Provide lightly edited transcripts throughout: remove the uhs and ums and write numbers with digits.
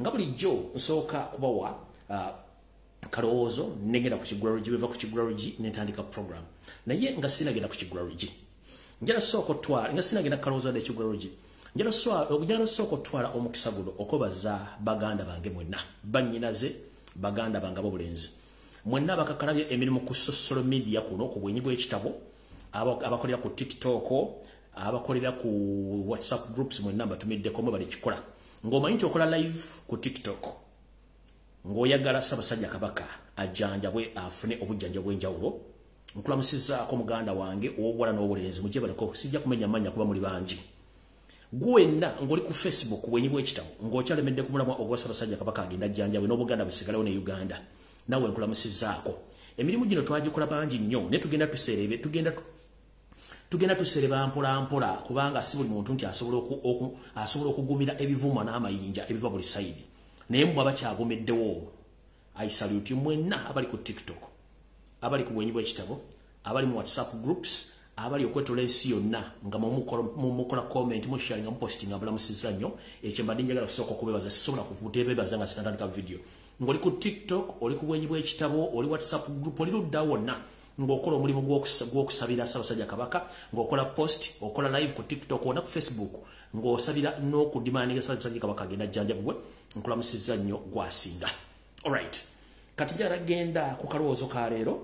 nga bulijjo nsooka kubawa kalowoozo negenda ku kigulalugi beva ku kigulalugi netandika program naye nga sinagenda ku kigulalugi njala sooka otwala nga sinagenda kalowoozo wadde ekigulalugi njala sooka otwala omukisa guno okubaza baganda bange mwenna bannyinaze baganda bange ab'obulenzi mwenna abakakalabye emirimu ku social media kuno ku bwenyi bw'ekitabo abakolera ku TikTok abakolera ku WhatsApp groups mwenna mbatumiddeko mwe bali kikola ng'omanyi nti okola live ku TikTok ng'oyagala Ssaabasajja Kabaka ajjanjabwe afune obujjanjabu bw'enjawulo nkulamusizaako muganda wange ow'obuwala n'obulenzi mujje baleko sijja kumenya mannya kuba muli bangi gwenna ng'oli ku Facebook bwenyi bw'ekitabo ng'okyalemedde ku mulamwa ogwa Ssaabasajja Kabaka agenda ajjanjabwe n'Obuganda busigalewo ne Uganda nawe nkulamusizaako emirimu gino twagikola bangi nnyo ne tugenda tusereba mpola kubanga si buli muntu nti asobola okugumira ebivuma n'amayinja ebiva buli sayidi naye mmwe abakyagomeddewo I salute mwenna abali ku TikTok abali ku bwenyi bw'ekitabo abali mu WhatsApp groups abali okwetola ensi yonna nga mukola comment musharinga mupostinga mbulamusiza nnyo ekyo mbadde njagala kusooka okubebaza sisobola kukutebebaza nga sinatandika video ng'oli ku TikTok oli ku bwenyi bw'ekitabo oli WhatsApp group oli ludda wonna ng'okola omulimu gw'okusabira Ssaabasajja Kabaka ng'okola post okola live ku TikTok wonna ku Facebook ng'osabira n'okudimandinga Ssaabasajja Kabaka agenda ajjanjabwe nkulamusizza nnyo gwasinga alright kati njagala genda ku kalowoozo ka leero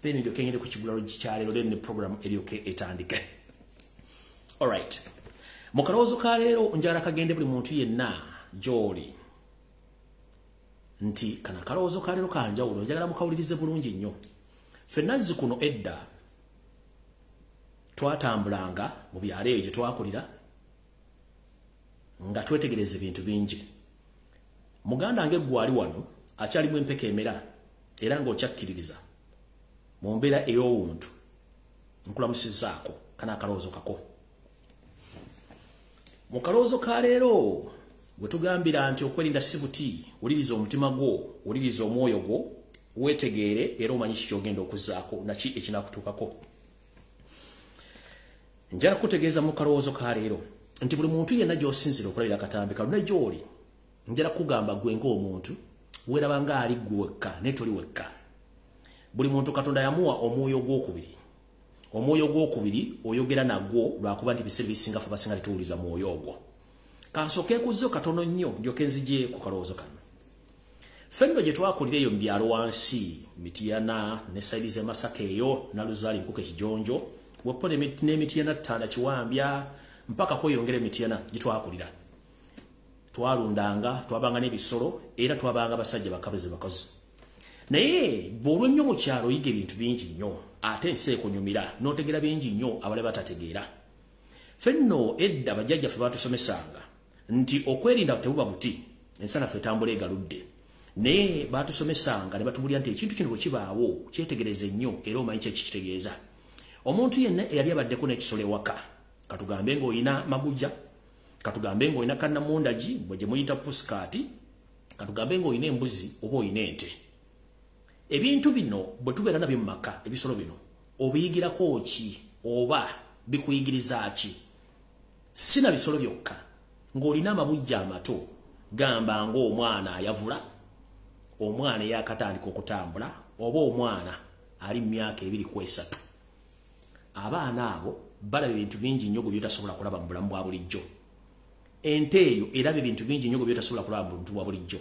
then ndyoke ngende ku kigulalugi kya leero then ne program eryoke etandike alright mu kalowoozo ka leero njagala kagende buli muntu yenna gy'oli nti kana kalowoozo ka leero kanjawulo njagala mukawulirize bulungi nnyo ffenna kuno edda twatambulanga mu byalo ebyo gye twakulira nga twetegereza ebintu bingi muganda wange gwali wano akyalimu empeka emera era ng'okyakkiririza mu mbeera ey'owuntu nkulamusizaako kana akalowoozo kako mu kalowoozo ka leero bwe tugambira nti okwerinda si buti wuliriza omutima gwo wuliriza omwoyo gwo wetegeere era omanyi kikyogenda okuzzaako naki ekinakutuukako njala kutegeeza mu kalowoozo ka leero nti buli muntu yenna gy'osinzira okulabira akatambi kaluna gy'oli njala kugamba gwe ng'omuntu weeraba nga ali ggwe wekka naye toli wekka buli muntu Katonda yamuwa omwoyo gw'okubiri oyogera nagwo lwakuba nti biseera bisinga ffe basinga tetuwuliza mwoyo ogwo kansooke kuzzo katono nnyo ndyoke nzije ku kalowoozo kano ffenno gye twakulira eyo mu byalo wansi Mityana ne sayidi z'e Masaka eyo Naluzaali Nkuke Kijonjo wepo n'Emityana Ttanda Kiwambya mpaka kweyongera Mityana gye twakulira twalundanga twabanga n'ebisolo era twabanga basajja bakabuzi bakozi naye bw'olwennyo mu kyalo oyiga ebintu bingi nnyo ate ensi ekunyumira n'otegera bingi nnyo abale batategeera ffenno edda bajjajjaffe batusomesanga nti okwerinda tebuba buti ensana ffe etambula egaludde naye batusomesanga ne batubulira nti ekintu kino bwe kibaawo kyetegereze nnyo era omanyi kyekitegeeza omuntu yenna eyali abaddeko n'ekisolo ewaka katugambe ng'olina maguja katugambe ng'olina kannamundagi bwe gye muyita pusikaati katugambe ng'olina embuzi oba olina ente ebintu bino bwe tubeera nabyo mu maka ebisolo bino obiyigirako ki oba bikuyigiriza ki sina bisolo byokka ng'olina amabujja amato gamba ng'omwana ayavula omwana eyakatandika okutambula oba omwana ali mu myaka 2-3 abaana abo balaba ebintu bingi nnyo bye bitasobola kulaba mu bulamu bwa bulijjo ente eyo eraba ebintu bingi nnyo bye bitasobola kulaba mu buntu bwa bulijjo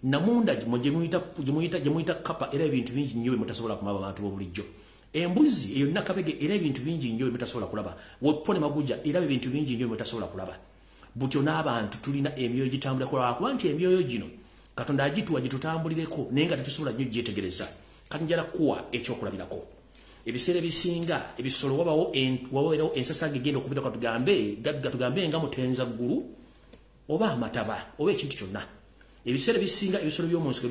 namunda gye muyita kapa era ebintu bingi nnyo bye mutasobola kumaba abantu b'obulijjo embuzi eyo nakabege era ebintu bingi nnyo bye mutasobola kulaba wepone maguja era ebintu bingi nnyo bye mutasobola kulaba butyo n'abantu tulina emyoyo gitambulako lwakuba nti emyoyo gino Katonda agituwa gitutambulireko naye nga tetusobola nnyo gyetegereza kati njala kuwa ekyokulabirako ebiseera ebisinga ebisolo wabawo ensasage egenda okubira gatugambe nga mutenza ggulu oba amataba oba ekintu kyonna ebiseera ebisinga ebisolo by'omu nsiko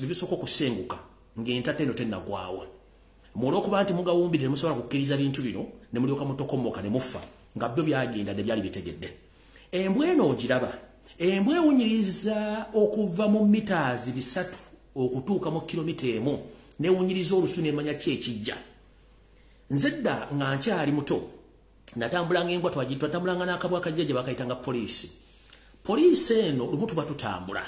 ebisooka okusenguka ng'entate eno tennagwawo mulwokuba nti mugawumbire ne musobola kukkiriza bintu bino ne mulyoka mutokomoka ne mufa nga byo byagenda ne byali bitegedde embwa eno ogiraba embwa ewunyiriza okuva mu mitaazi 3 okutuuka mu kilomita 1 newunyiriza olusu n'emanya ki ekijja nze dda nga nkyali muto natambulanga embwa twatambulanga n'akabwa akajja gye bakayitanga poliisi eno lumu tuba tutambula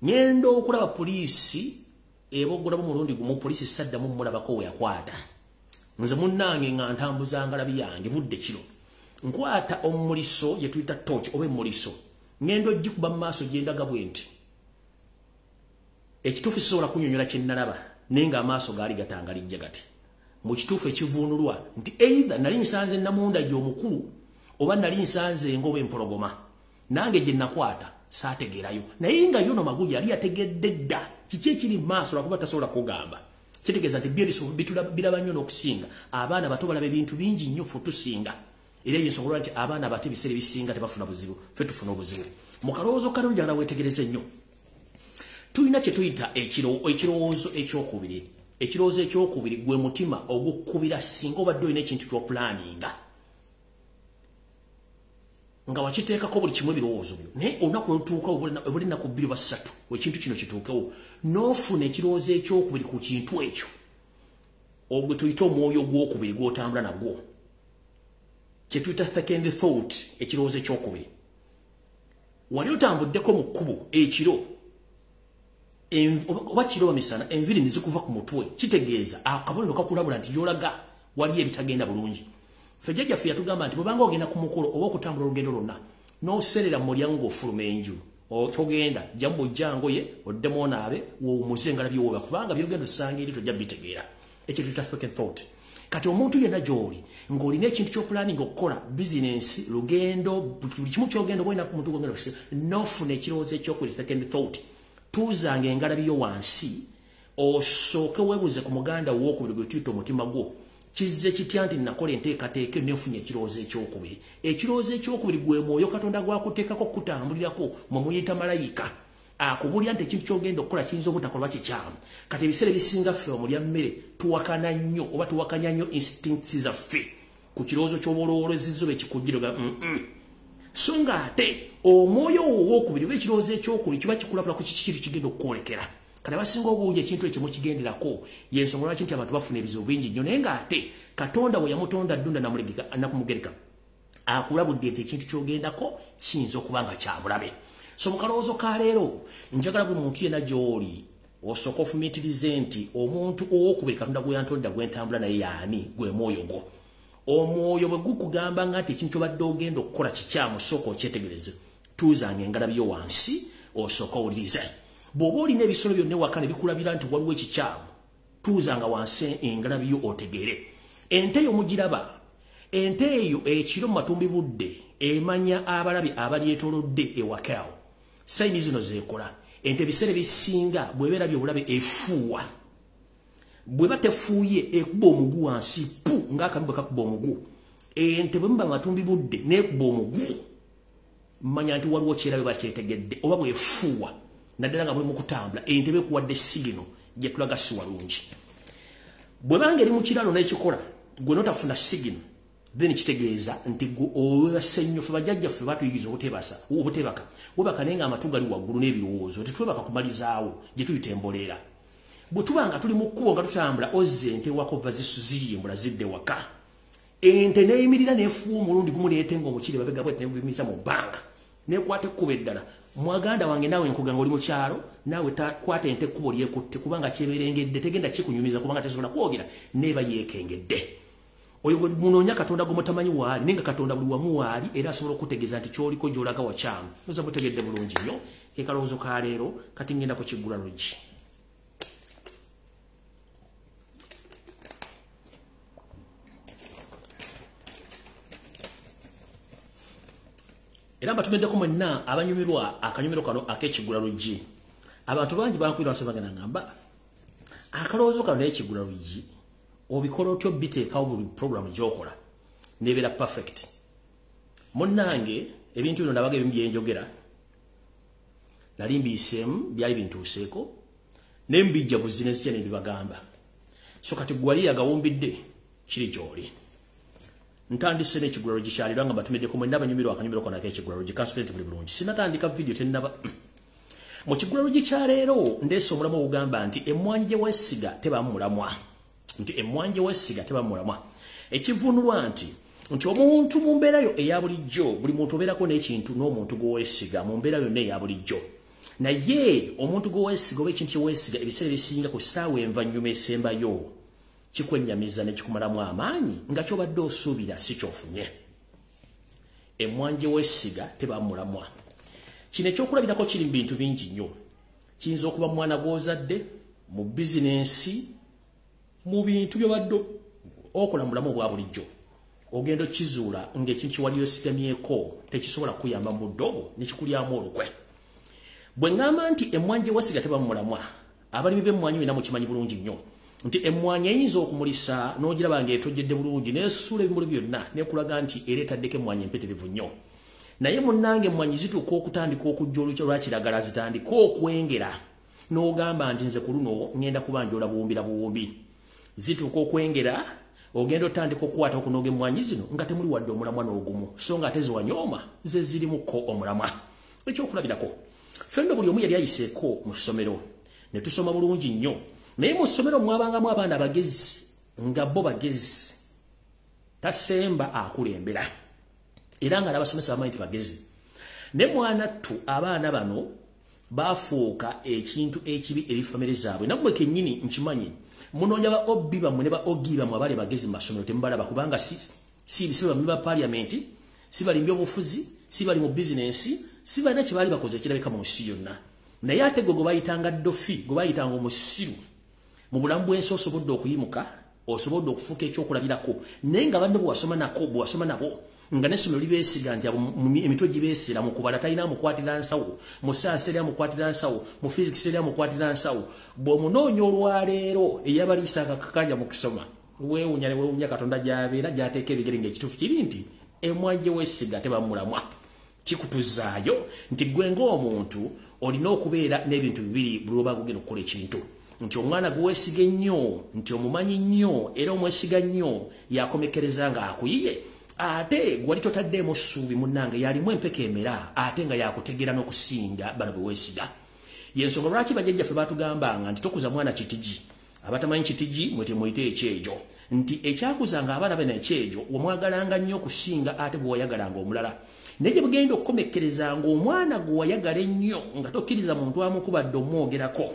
ngendo okulaba poliisi eboggola mulundi gumu poliisi sadda mu mulabako we yakwata nze munnange nga ntambuza ngalabi yange budde kiro nkwata omuliso ye tuyita torch oba emuliso ngendo jikuba mu maaso gyendaga bwenti ekituufu sisobola kunyonyola kye nnalaba naye ng'amaaso gaali gatangalijja gati mu kituufu ekivuunulwa nti either nali nsanze namunda gy'omukulu oba nali nsanze ngoba empologoma nange gye nakwata saategeerayo naye nga yono Maguja yali yategedde dda kiki ekiri mu maaso lwakuba tasobola kugamba kitegeeza nti biraba nnyo n'okusinga abaana bato balaba ebintu bingi nnyo ffe tusinga era yensobola nti abaana bato ebiseera ebisinga tebafuna buzibu ffe tufuna obuzibu mu kalowoozo kalero njagala weetegereze nnyo tulina kye tuyita ekirowoozo ekyokubiri ekirowoozo ekyokubiri gwe mutima ogukubira singa obadde olina ekintu ky'opulaninga nga wakiteekako buli kimu ebirowoozo byo naye olunaku lwotuuka obuli ennaku 2 oba 3 ekintu kino kituukewo n'ofuna ekirowoozo ekyokubiri ku kintu ekyo ogwe tuyita omwoyo gwokubiri gw'otambula nagwo kye tuyita second thought ekirowoozo ekyokubiri wali otambuddeko mu kkubo ekiro oba kiro bamisana enviri nizikuva ku mutwe kitegeeza akabonero kakulabula nti yolaga waliyo ebitagenda bulungi fejjajjaffe yatugamba nti bwebanga ogenda ku mukolo oba okutambula olugendo lwonna n'oserera mu mulyango ng'ofuluma enju togenda jjamu bujjangoye oddemu onaabe womuze engalabi woba kubanga byogenda osanga eri tojja bitegeera ekyo tuyita second thought kati omuntu yenna gy'oli ng'olina ekintu ky'opulaninga okukola bizinensi lugendo buli kimu ky'ogenda oba olina ku muntu gwogenda n'ofuna ekirowoozo ekyokuli second thought tuuzanga engalabi yo wansi osooke weebuze ku muganda w'okubiri gwe tuyita omutima gwo kizze kitya nti nakola enteekateeka nefunye ekirowoozo ekyokubiri ekirowoozo ekyokubiri gwe mwoyo katonda gwakuteekako kutambulirako mwe muyita malayika akubulya nti ekintu ky'ogenda okukola kiyinza obutakolwa kikyamu kati ebiseera ebisinga ffe omulya mmere tuwakana nnyo oba tuwakanya nnyo instincts zaffe ku kirowoozo ky'obulowoolezizo bekikujjiroga so nga ate omwoyo owokubiri oba ekirowoozo ekyokubiri kiba kikulabula ku kiki kigenda okukwolekera kati abasinga obungi ekintu ekyo mukigenderako yensonga lwaki nti abantu bafuna ebizibu bingi nnyo naye ng'ate katonda we yamutonda ddunda nakumugereka akulabudde nti ekintu ky'ogendako kiyinza okuba nga kyabulabe so mu kalowoozo ka leero njagala buli muntu yenna gy'oli osooka ofumiitirize nti omuntu owokubiri katonda gwe yantonda gwe ntambula naye yaani gwe mwoyo gwo omwoyo bwe gukugamba nga nti ekintu ky'obadde ogenda okukola kikyamu sooka okyetegereze tuuzanga engalabi yo wansi osooka owulirize bw'oba olina ebisolo byonna ewaka ne bikulabira nti waliwo ekikyamu tuuzanga wansi engalabi yo otegeere ente eyo mugiraba ente eyo ekiro mu matumbi budde emanya abalabi abalyetoolodde ewaka awo sayini zino zeekola ente ebiseera ebisinga bw'ebeerabye obulabe efuuwa bwe batefuuye ekuba omugu wansi pu ng'akabi bwe kakuba omugu ente bwe muba matumbi budde n'ekuba omugu mmanya nti waliwo kyerabe bakyetegedde oba bwefuuwa naddala nga muli mu kutambula ente beekuwadde sigino gye tulaga si walungi bwe banga eri mu kiraalo n'ekikola gwe notafuna sigino then kitegeeza nti gwe owebase nnyo ffe bajjajjaffe batuyigiriza obutebaka webaka naye nga amatu gali waggulu n'ebirowoozo tetwebaka kumalizaawo gye tuyita emboleera bwe tuba nga tuli mu kkubo nga tutambula ozza ente waka ova ziriyimbula zidde waka ente neeyimirira neefuwa omulundi gumu neetenga omukiri babega bwete nebimisa mu bbanga neekwata ekkubo eddala mwaganda wange naawe nkuganga oli mu kyalo naawe kwata ente ekkubo lyekutte kubanga kyeberengedde tegenda kikunyumiza kubanga tesobola kwogera neeba yeekengedde oyo gwe munoonya katonda gwe mutamanyi waali naye nga katonda buli wamu waali era asobola okutegeeza nti kyoliko gy'olaga wakyamu oza mutegedde bulungi nnyo ke kalowoozo ka leero kati ngenda ku kiggula luggi era mbatumiddeko mwenna abanyumirwa akanyumiro kano ak'ekiggula luggi abantu bangi bankwira wansi bagenda ngamba akalowoozo kano naye ekiggula luggi obikola otyo biteekawo buli programu gy'okola nebeera perfect munnange ebintu bino nabaga ebimu byenjogera nali mbiyiseemu byali bintuuseeko naye mbijja buzinesi kye nebibagamba so kati gwali agawumbidde kiri gy'oli ntandise n'ekiggula luggi kyaliro nga mbatumiddeko mwenna abanyumirwa akanyumiro kano ak'ekiggula luggi kansupirenti buli bulungi sinatandika vidiyo tennaba mu kiggula luggi kya leero ndeese omulamu ogugamba nti emmwanyi gye weesiga tebamu mulamwa ekivuunulwa nti omuntu mu mbeera yo eya bulijjo buli muntu obeerako n'ekintu n'omuntu gwe weesiga mu mbeera yonna eya bulijjo naye omuntu gw'oweesiga oba ekintu kyeweesiga ebiseera ebisinga ku ssaawa envannyuma esembayo kikwennyamiza ne kikumalamu amaanyi nga ky'obadde osuubira si ky'ofunye. Emmwanyi gye weesiga teba mulamwa. Kino ekyokulabirako kiri mu bintu bingi nnyo. Kiyinza okuba mwana gw'ozadde, mu bizinensi, mu bintu by'obadde okola mulamu obwa bulijjo. Ogenda okizuula ng'ekintu kye wali osigamyeko tekisobola kuyamba mu budde obwo ne kikulyamu olukwe. Bwe ngamba nti emmwanyi gye weesiga teba mulamwa, abalimi b'emmwanyi bena mukimanyi bulungi nnyo nti emmwanyi eyinza okumulisa n'ogiraba ng'etojjedde bulungi n'esuula ebimuli byonna n'ekulaga nti era etaddeko emmwanyi empitirivu nnyo. Naye munnange emmwanyi zituuka okutandika okujja olwa kiragala zitandika okwengera n'ogamba nti nze ku luno ngenda kubanjoola buwumbira buwumbi. Zituuka okwengera ogenda otandika okukwata okunoga emmwanyi zino nga temuli wadde omulamwa n'ogumu so nga ate ziwanyooma ze zirimuko omulamwa. Ekyokulabirako ffenno buli omu yali ayiseeko mu ssomero ne tusoma bulungi nnyo, naye mu ssomero mwabangamu abaana bagezi nga bo bagezi tasemba akulembera era nga n'abasomesa bamanyi nti bagezi. Ne mwanattu abaana bano baafuuka ekintu ekibi eri famire zaabwe. Nammwe kennyini nkimanyi munoonya ba obbi bammwe ne ba ogi bammwe abaali bagezi mu masomero temubalaba kubanga si bali ba paliamenti, si bali mu byobufuzi, si bali mu bizinensi, si balina kye baali bakoze ekirabika mu nsi yonna. Naye ate gwe bayitanga ddofi, gwe bayitanga omusiru mu bulamu bw'ensi osobodde okuyimuka, osobodde okufuuka ekyokulabirako, naye nga banne bwe wasoma nabo nga n'essomero libeesiga nti emitwe gibeesera mu kubala talina amukwatira nsawo, mu sayansi teri amukwatira nsawo, mu fizikisi teri amukwatira nsawo. Bw'omunoonya olwaleero eyabaliisa akakanja mu kusoma weewuunya ne weewuunya Katonda gy'abeera gy'ateeka ebigere ng'ekituufu kiri nti emmwanyi gye weesiga teba mulamwa. Kikutuzaayo nti gwe ng'omuntu olina okubeera n'ebintu bibiri buli lw'oba ogenda okukola ekintu. Nti omwana gweweesiga ennyo, nti omumanyi nnyo era omwesiga nnyo yakomekereza ng'akuyiye, ate gwali totaddeemu ssuubi munnange yalimu empeka emera ate nga yakutegeera n'okusinga bano bwe weesiga. Y'ensonga lwaki bajjajjaffe baatugambanga nti tokuza mwana kitigi, abatamanyi kitigi mwe temuyite ekyejo, nti ekyakuzanga abaana bena ekyejo wamwagalanga nnyo okusinga ate bwe wayagalanga omulala. Naye gye bugenda okukomekerezanga omwana gwe wayagala ennyo nga tokkiriza muntu amukubadde omwogerako,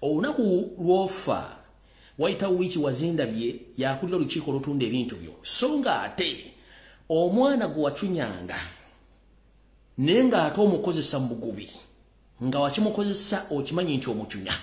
olunaku lw'ofa wayita wiiki wazindabye yakulira olukiiko olutunda ebintu byo, so nga ate omwana gwe wacunyanga naye ng'ate omukozesa mu bugubi nga wakimukozesa okimanyi nti omucunya,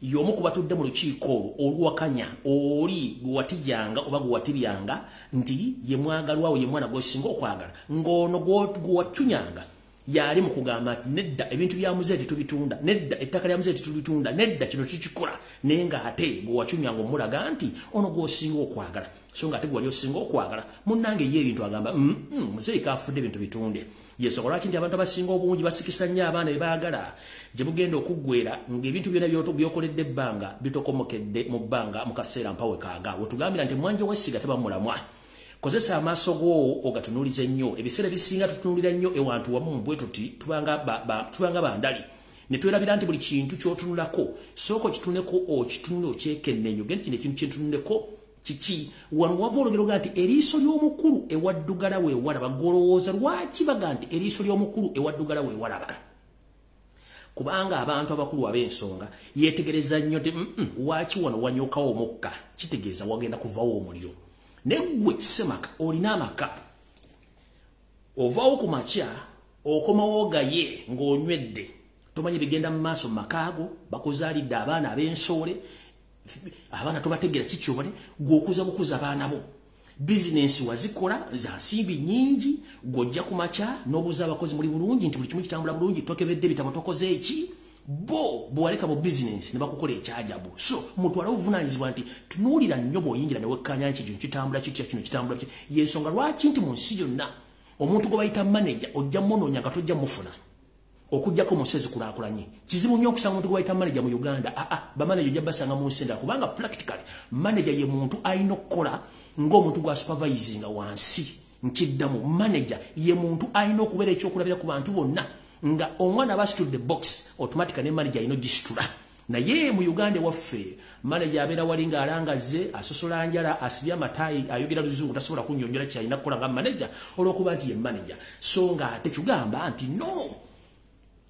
y'omu ku batudde mu lukiiko olwo oluwakanya oli gwe watijjanga oba gwe watibyanga nti ye mwagalwawo ye mwana gw'osinga okwagala, ng'ono gwe wacunyanga yali mu kugamba nti nedda ebintu bya muzeeti tubitunda, nedda ettaka lya muzeeti tubitunda, nedda kino tukikola, naye ng'ate gwe wacunyanga omulaga nti ono gw'osinga okwagala, so ng'ate gwe wali osinga okwagala. Munnange ye ebintu agamba muzeeyi kaafudde ebintu bitunde. Y'ensonga lwaki nti abantu abasinga obungi basikisa nnyo abaana be baagala gye bugenda okuggwera ng'ebintu byonna by'okoledde ebbanga bitokomokedde mu bbanga mu kaseera mpawe kaaga. Wetugambira nti emmwanyi gye weesiga teba mulamwa. Kozesa amaaso go ogatunuulize nnyo. Ebiseera bisinga tutunuulira nnyo ewantu wamu bwe tuti tubanga bandali ne twerabira nti buli kintu ky'otunulako sooka okitunuleko okitunule okyekenneenyo genda kino ekintu kyentunuleko kiki. Wano wava olugero ga nti eriiso ly'omukulu ewaddugala weewalaba. Golowooza lwaki baga nti eriiso ly'omukulu ewaddugala weewalaba? Kubanga abantu abakulu ab'ensonga yeetegereza nnyo nti waaki wano wanyookawo omukka, kitegeeza wagenda kuvawo omuliro. Neggwe semaka olina amaka ovaawo ku makya okomawo gaye ng'onywedde, tomanyi bigenda mu maaso mu makaago, bakuzaalidde abaana ab'ensoole, abaana tobategeera kikyobale, gw'okuza bukuza abaana bo. Bizinensi wazikola za nsimbi nnyingi, gw'ojja ku makya n'obuuza abakozi muli bulungi nti buli kimu kitambula bulungi, tokebedde bitabo tokoze eki, bo bwaleka mu bizinensi ne bakukola ekyajabu. So mutwala obuvunaanyizibwa nti tunuulira nnyo bw'oyingira ne wekkanya nti kino kitambula kitya, kino kitambula kitya. Y'ensonga lwaki nti mu nsi yonna omuntu gwe bayita maneja ojja munoonya nga tojja mufuna okujjako mu nsi ezikulaakulanye. Kizibu nnyo okusanga omuntu gwe bayita maneja mu Uganda. Bamaneja ojja basanga mu nsi endala kubanga practically maneja ye muntu alina okukola ng'omuntu gwa supervisinga wansi. Nkiddamu maneja ye muntu alina okubeera ekyokulabira ku bantu bonna nga omwana basitudde box automatically ne manager alina gisitula. Naye mu Uganda waffe manager abeera wali ng'alangaze asosola njala asibye amataayi ayogera luzungu tasobola kunnyonnyola kyalina kukola nga manager olw'okuba nti ye manager. So nga tekigamba nti no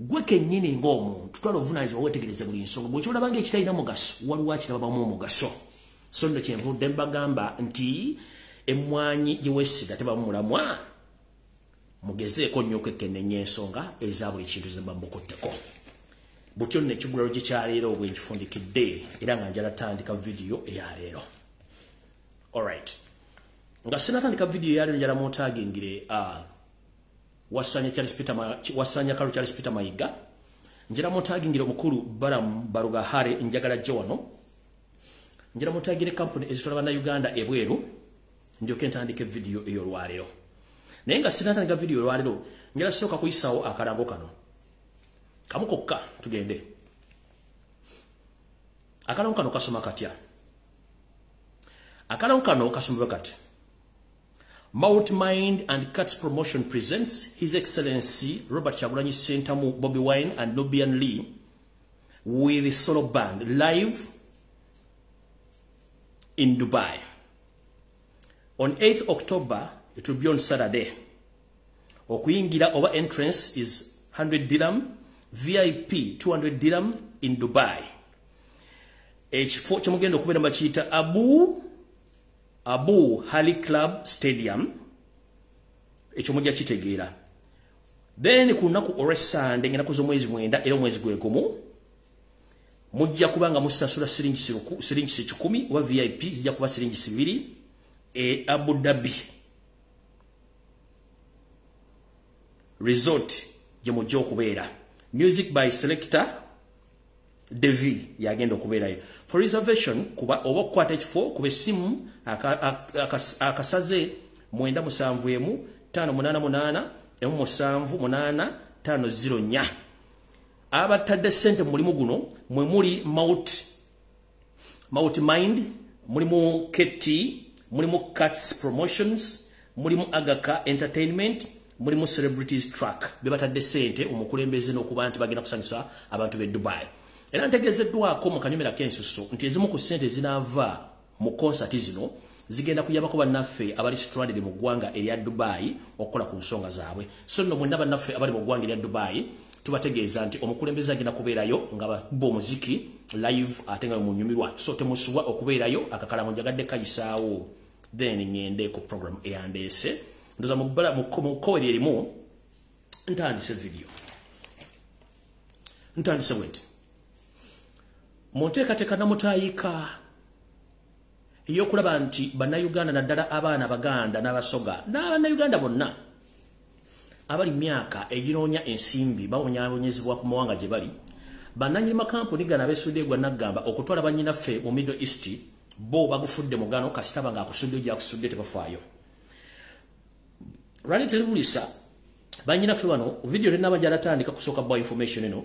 gwe kennyini ng'omuntu tutwala obuvunaanyizibwa weetegereze buli nsonga bw'ekyolabanga ekitalina mugaso waliwo akirabamu omugaso so nno kyenvudde mbagamba nti emmwanyi gye weesiga tebamu mulamwa mugezeeko nnyo okwekenneenya ensonga eza buli kintu ze mba mukutteko butyo nno ekigulalo gye kyaleero bwenkifundikidde era nga njala tandika vidiyo eyaleero alright nga sinatandika vidiyo eyaleero njala muntagingire wasanya kalu Charles Peter Mayiga njala muntagingire omukulu Barugahare njagala jjo wano njala muntagire kampuni ezitwala bannayuganda ebweru ndyoke ntandike vidiyo ey'olwaleero naye nga sinatandika vidiyo olwaleero njala sooka kuyisaawo akalango kano kamu kokka tugende akalango kano kasoma katya akalango kano kasomebwa kati Mount Mind and Cuts Promotion presents His Excellency Robert Kyagulanyi Ssentamu Bobi Wine and Nubian Lee with a solo band live in Dubai on 8th October. It will be on Saturday. Okuyingira over entrance is 100 dirham, VIP 200 dirham in Dubai. Ekifo kyemugenda okubeera bakiyita Abu Hali Club Stadium. Ekyo mujja kitegeera. Then ku lunaku olw'Essande ng'ennaku z'omwezi 9 era omwezi gw'egumu mujja kubanga musasula siringi 10 oba VIP zijja kuba siringi 2 Abu Dhabi Resort gye mujja okubeera. Music by selector Devi yagenda okubeerayo. For reservation kuba oba okukwata ekifo kuba essimu akasaze 978 abatadde ssente mulimu guno mwe muli Mount Mind, mulimu KT, mulimu Cuts Promotions, mulimu Agaka Entertainment, mulimu Celebrities Track bebatadde ssente omukulembeze n'okuba nti bagenda kusanyusa abantu b'e Dubai. Era ntegezeddwako mu kanyumira k'ensusso nti ezimu ku ssente zinaava mu konsati zino zigenda kuyambako bannaffe abali stranded mu ggwanga erya Dubai okukola ku nsonga zaabwe. So nno mwenna bannaffe abali mu ggwanga erya Dubai tubategeeza nti omukulembeze agenda kubeerayo nga bakuba omuziki live ate nga munyumirwa. So temusubwa okubeerayo akakalamu njagadde kayisaawo then ngende ku program eyandeese. Ndoza mu koweri erimu ntandise video. Ntandise bwenti. Monteekateeka namutaayika ey'okulaba nti bannayuganda naddala abaana Baganda n'Abasoga n'Abannayuganda bonna abali myaka eginoonya ensimbi babonyaabonyezebwa ku mawanga gye bali bannanyini makampuni gano abeesudde gwa naggamba okutwala bannyinaffe mu Middle East bo bagufudde mugano kasitaba ng'akusudde ojja akusudde tebafaayo. Lwali teribulisa bannyinaffe bano video tenaba gyalatandika kusooka bwa information eno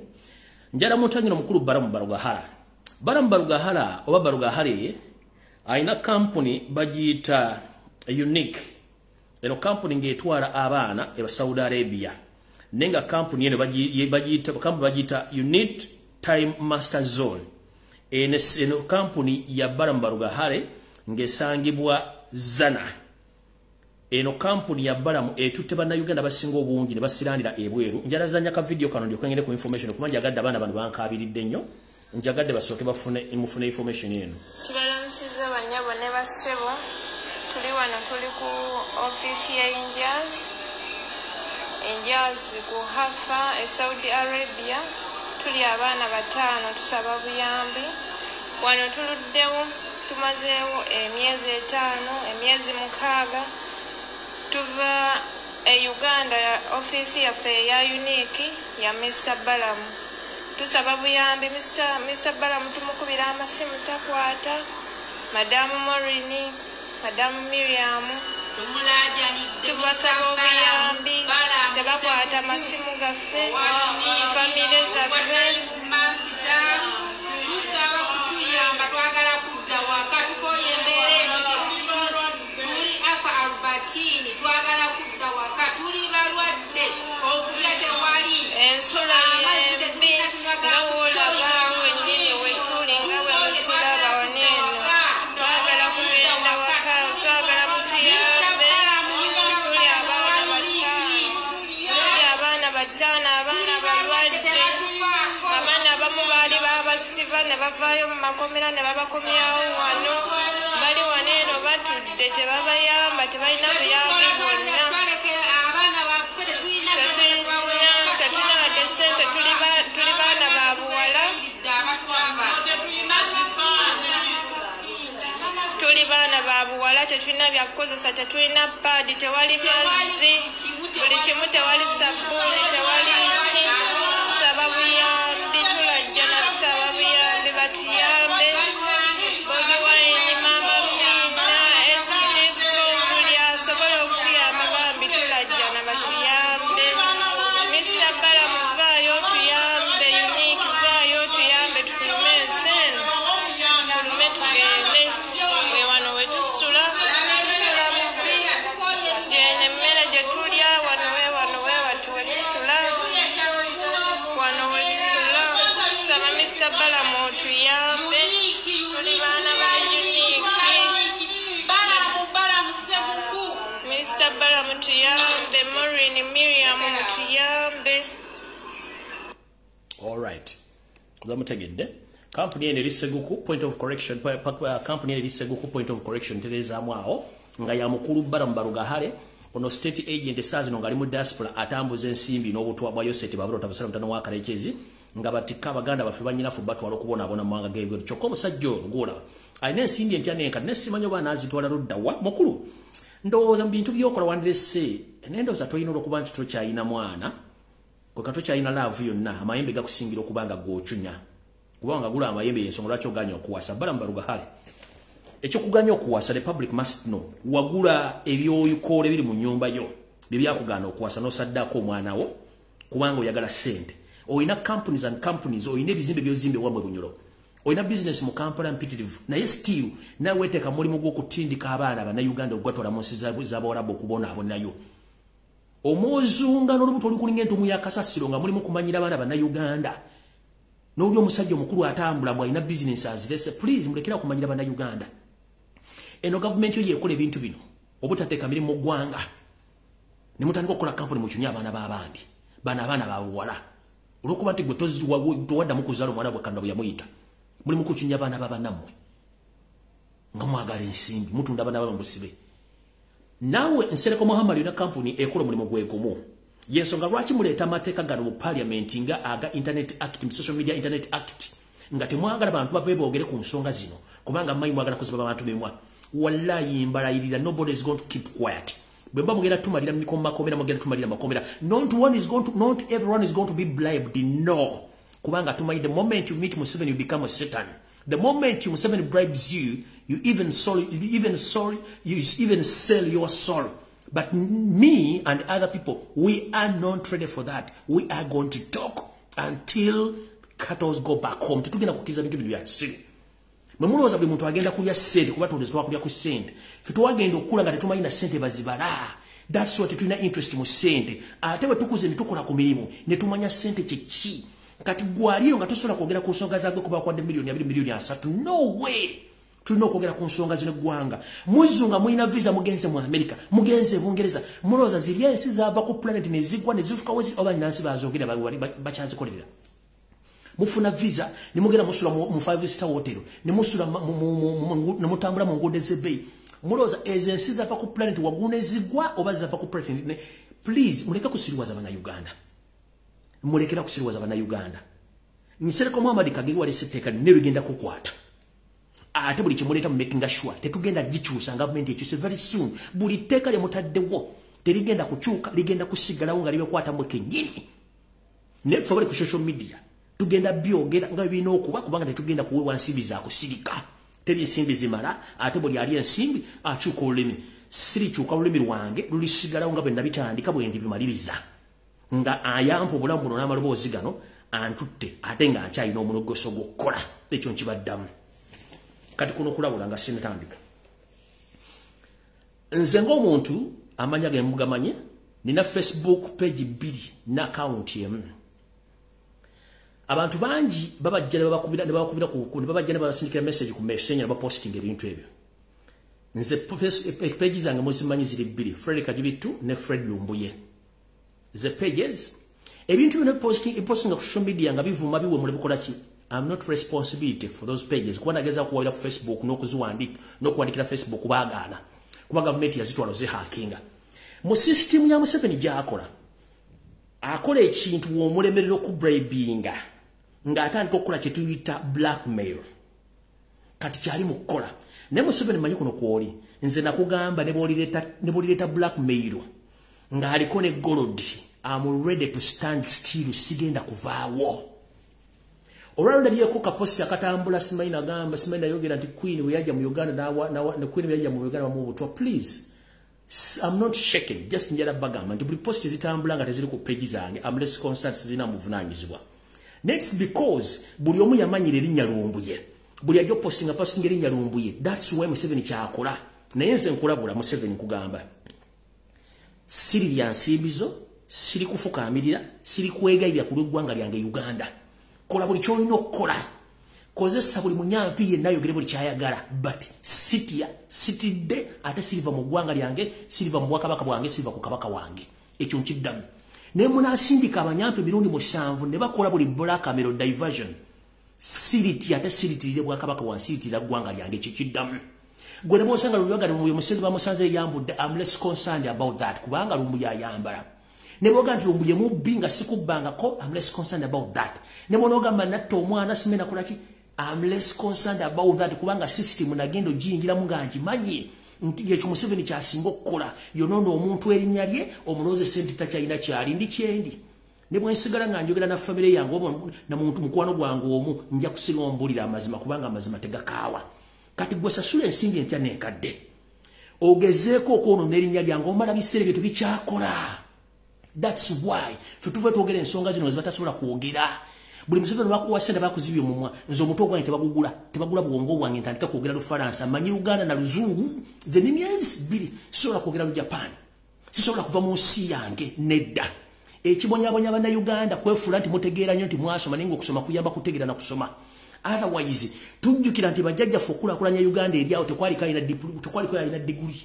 njala mutangino mukulu Baramu Barugahara oba Barugahare ayina kampuni bagiyita Unique. Eno kampuni ng'etwala abaana eba Saudi Arabia nenga kampuni eno bagiyita Unit Time Master Zone. Eno kampuni ya Baramu Barugahare ng'esangibwa Zana. Eno kampuni ya Baramu etutte bannayuganda basinga obungi ne basiranira ebweru. Njalazanya ka video kano ndio kwengere ku information kumanja gadde abaana bano bankabiridde nnyo. Njagadde basooke mufune information eno. Tubalamusiza banyabo ne bassebo. Tuli wano tuli ku office ya Injaz ku Hafa Saudi Arabia. Tuli abaana 5 tusaba buyambi. Wano tuluddewo tumazeewo emyezi 5 emyezi 6 tuva Uganda ya office yaffe ya Unique ya Mr. Balamu. Tusaba buyambi Mr. Balamu tumukubira amasimu takwata. Madamu Morini, Madamu Miriam tubasaba buyambi tebakwata amasimu gaffe famire zaffe tusaba kutuyamba twagala kudda waka tukoye embeera tuli afa Albertini twagala kudda waka tuli balwadde okulya tewali ensula yembi ngawolaba wennyini wetuli nga bwe mutulaba waneeno twagala kugenda waka twagala mutuyambe tuli abaana 5 abaana balwadde babasiba ne bavaayo mu makomera ne babakomyawo wano bali wano eno batudde tebabayamba tebalina buyambi bwonna tetulina wadde ssente tuli baana ba buwala tuli baana ba buwala tetulina byakukozesa tetulina paadi tewali mazzi buli kimu tewali sabbuuni tewali ki tusaba buyambi tulajja na tusaba buyambi batuyambe bobi wayini mama fiina esirifu buli asobola okutuyamba bambi tulajja na batuyambe Mr. Balamu vaayo tuyambe Unique vaayo tuyambe tufulume ensene tufulume tugende we wano we tusula bubi gene emmere gye tulya wano we watu we tusula wano we tusula saba Mr. Balamu otuyambe tuli baana ba Unique Mr. Balamu tuyambe Maureen Miriam mutuyambe. All right. Zamutegedde. Company ene liseguku point of correction company ene liseguku point of correction tereza mwao nga ya mukulu Balamu Barugahale ono state agent esazi no ngali mu diaspora atambuza ensimbi n'obutwa bwa Yoseti baburo tabasala mtano wa kalekezi nga batika baganda bafiba nyina fu batwalo kubona abona mwanga gebe choko omusajjo ngula ayina ensimbi empya nenka nesimanyo bana azitwala ruddawa mukulu ndowooza bintu byokola wandirese enendoza toyina okuba nti tokyayina mwana kwekato kyayina laavu yonna amayembe gakusingira okubanga gwochunya kubanga gula amayembe yensonga lwaki oganya okuwasa Balamu Barugahale ekyo kuganya okuwasa the public must know wagula ebyoyukole biri mu nyumba yo bibyakugana okuwasa nosaddako omwana wo kubanga oyagala sente oyina companies and companies oyina ebizimbe byozimbe wamwe Bunyoro oyina business mu Kampala mpitirivu naye still nawe weteeka mulimu gw'okutindika abaana bannayuganda ogwatwala mu nsi z'Abawarabu okubona abonayo omuzunga n'olubuto olukulinga entumu ya kasasiro nga mulimu kumanyira abaana bannayuganda n'oli omusajja omukulu atambula mwalina business azirese please mulekera kumanyira bannayuganda eno government yo yekola ebintu bino obutateeka mirimu mu ggwanga ne mutandika okukola kampuni mukyunya abaana b'abandi abaana babuwala olwokuba nti gwe towaddamu kuzaala omwana bwe Katonda bwe yamuyita mulimu kukyunya abaana b'abannammwe nga mwagala ensimbi mutunda abaana b'abantu musibe nawe Nsereko Muhammad yona kampuni ekola mulimu gwegumu yensonga lwaki muleeta amateeka gano mu parliament nga aga internet act mu social media internet act nga temwagala bantu bave boogere ku nsonga zino kubanga mayi mwagala kuziba abantu bemwa wallahi mbalayirira nobody is going to keep quiet bwemba mugenda tumalira makomera mugenda tumalira makomera not everyone is going to be bribed no kubanga tumalira the moment you meet Museveni you become a Satan. The moment Museveni bribes you, you even sell your soul. But me and other people, we are not ready for that. We are going to talk until cattle go back home. Tetugenda kukiza bintu bya siri. Mwemuloza buli muntu agenda kulya sente kuba tondezwa kulya ku sente. Fitwagenda okula nga tetumayina sente bazibala. That's what tulina interest mu sente. Ate bwe tukuze nitukola ku mirimu ne tumanya sente kyeki. Kati gwaliyo nga tosobola kwogera ku nsonga zaagwe kuba kwadde miliyoni 2 miliyoni 3 no way tulina okwogera ku nsonga zino eggwanga muzunga mulina visa mugenze mu America mugenze Bungereza mulooza ziri ensi zaava ku planet ne zigwa ne zifuka wezi oba nansi bazogera bakyazikolera mufuna visa ne mugenda musula mu 5-star hotel ne musula ne mutambula mu nguudo ez'ebbeeyi mulooza ezo ensi zaava ku planet waggulu ne zigwa oba zaava ku planet please muleke kusiriwaza bannayuganda mulekera kusiriwaza bannayuganda Nsereko Muhammad Kagere wali seteka ne bigenda kukwata ate buli kimuleta mu making sure tetugenda gikyusa government ekyuse very soon buli teka lye mutaddewo terigenda kukyuka ligenda kusigalawo nga libekwata mu kenyini nefe bali ku social media tugenda byogera nga bibina okuba kubanga tetugenda kuwewa nsimbi za kusirika teri ensimbi zimala ate buli ali ensimbi akyuka olulimi sirikyuka olulimi lwange lulisigalawo nga bwe nabitandika bwe ndi bimaliriza nga ayampa obulamu buno n'amaloboozi gano antutte ate nga nkyalina omulogoso gw'okukola ekyo nkibaddamu kati kuno kulabula nga sinatandika nze ng'omuntu amanya ge mugamanye nina Facebook page 2 n'account emu abantu bangi babajja ne babakubira ne babasindikira message ku messenger ne baposting ebintu ebyo nze page zange muzimanyi ziri 2 Fred Kajibitu ne Fred Lumbuye the pages ebintu bino posting ku social media nga bivuma biwe mule bukola ki I'm not responsibility for those pages. Kuba nageza kuwawira ku Facebook n'okuwandikira Facebook baagaana. Kuba gavumenti yazitwala zihackinga. Mu system ya Museveni gy'akola. Akola ekintu w'omulemerera okubribinga ng'atandika okukola kye tuyita blackmail. Kati kyali mu kukola. Ne Museveni manyi kuno kwoli. Nze nakugamba ne bw'olireeta blackmail ng'aliko ne gold. I'm ready to stand still, sigenda kuvaawo. Olwalunda lyeko kaposi akatambula simanyi nagamba simanyi nayogera nti Queen we yajja mu Uganda ne Queen we yajja mu Uganda mu butwa. Please, I'm not shaking, just njala bagamba nti buli posti zitambula nga teziri ku page zange. I'm less concerned zina muvunanyizibwa. Next, because buli omu yamanyira erinnya Lumbuye. Buli ajja postinga erinnya Lumbuye. That's why Museveni kyakola. Naye nze nkulabula Museveni kugamba siri lya nsimbizo, siri kufukaamirira, siri kwegayirira ku lw'eggwanga lyange Uganda. Kola buli kyolina okukola. Kozesa buli munyampi yenna ayogere buli kyayagala. But sitidde ate siriva mu ggwanga lyange, siriva mu bwakabaka bwange, siriva ku kabaka wange. Ekyo nkiddamu. Naye munaasindika abanyampi emirundi 7 ne bakola buli blackmail diversion. Siriti ate siritirire bwakabaka wange, siritirira ggwanga lyange. Ekyo kiddamu. Gwe ne bw'osanga Lumbuye mu Museveni bamusanze yambudde, I'm less concerned about that. Kubanga Lumbuye ayambala. Ne boga nti Lumbuye mubbi nga sikubbangako, I'm less concerned about that. Ne bonogamba natta omwana simena kulaki, I'm less concerned about that. Kubanga system nagendo giyingiramu nga nkimanyi nti ekyo Museveni kyasinga okukola. Yonoona omuntu erinnya lye omuloze sente takyalina kyali ndi kyendi. Ne bwensigala nga njogera na famire yange na muntu mukwano gwange omu nja kusinga ombulira amazima kubanga amazima tegakaawa. Kati gwe sasula ensimbi entya n'enkadde. Ogezeeko okwonoona erinnya lyange omala biseera bye tubikyakola. That's why tutuve twogera ensonga zino zibatasobola kwogera. Buli Museveni bakuwa ssente bakuzibye omumwa nze omuto gwange tebagula bwongo bwange ntandika kwogera Lufalansa manyi Luganda na Luzungu nze n'emyezi 2 sisobola kwogera Lujapani sisobola kuva mu nsi yange nedda. Ekibonyabonya bannayuganda kwefuula nti mutegeera nnyo nti mwasoma naye ng'okusoma kuyamba kutegeera na kusoma. Otherwise tujjukira nti bajjajjaffe okulaakulanya Uganda eri awo tekwaliko alina diguli.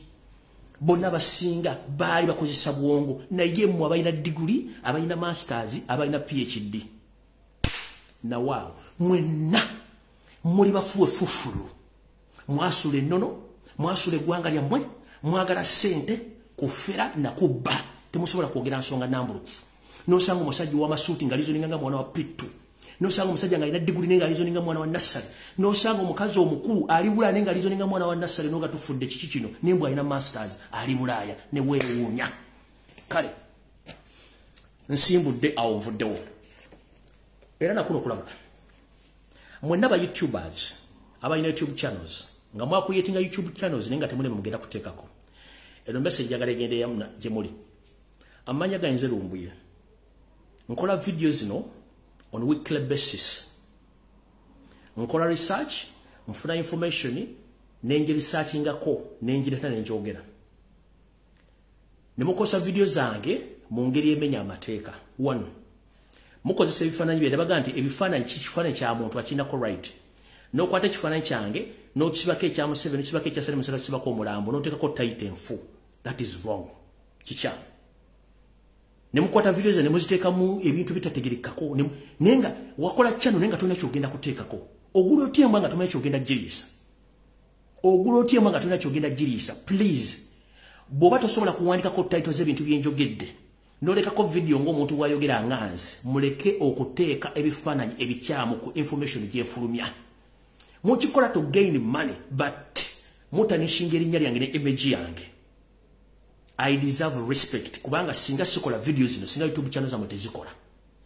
Bonna basinga baali bakozesa bwongo naye mmwe abalina diguli abalina masters abalina PhD. Nawa mwenna muli bafuwe fufulu mwasula ennono mwasula eggwanga lyammwe mwagala ssente kufera na kubba temusobola kwogera nsonga nambulukufu. Nosanga omusajja w'amasuuti nga lizoninga nga mwana wa Pittu. Nosanga omusajja nga alina diguli nenga lizoninga mwana wa Nassali. Nosanga omukazi omukulu ali Bulaaya nenga lizoninga mwana wa Nassali noga tufudde kiki kino nembwa alina masters ali Bulaaya ne weewuunya. Kale nsimbudde awo nvuddewo. Era nakuno kulabula. Mwenna ba YouTubers abalina YouTube channels nga mwakuyetinga YouTube channels nenga temune mugenda kuteekako. Eno message njagala egende yamuna gye muli. Amanya ganze Lumbuye. Nkola videos zino on weekly basis. Nkola research, nfuna information, nenje researchingako, nenjireta nenjogera. Nemukosa video zange mu ngeri emenya amateeka. 1. Mukozesa ebifaananyi bye baga nti ebifaananyi kifaananyi kya muntu akinako right. N'okwata ekifaananyi kyange n'okisibako ekya Museveni n'okisibako ekya Sale Museveni n'okisibako omulambo n'oteekako title enfu. That is wrong. Kikyamu. Nemukwata video ze nemuziteekamu ebintu bitategerekako nenga wakola channel nenga tolina kyogenda kuteekako. Ogula otyembwa nga tolina kyogenda jjiriisa. Ogula otyembwa nga tolina kyogenda jjiriisa. Please. Bw'oba tosobola kuwandikako titles z'ebintu byenjogedde n'olekako video ng'omuntu bw'ayogera nganze muleke okuteeka ebifaananyi ebikyamu ku information gy'enfulumya. Mukikola to gain money but mutanishinga erinnya lyange ne image yange. I deserve respect kubanga singa sikola videos zino singa YouTube channel za mutezikola.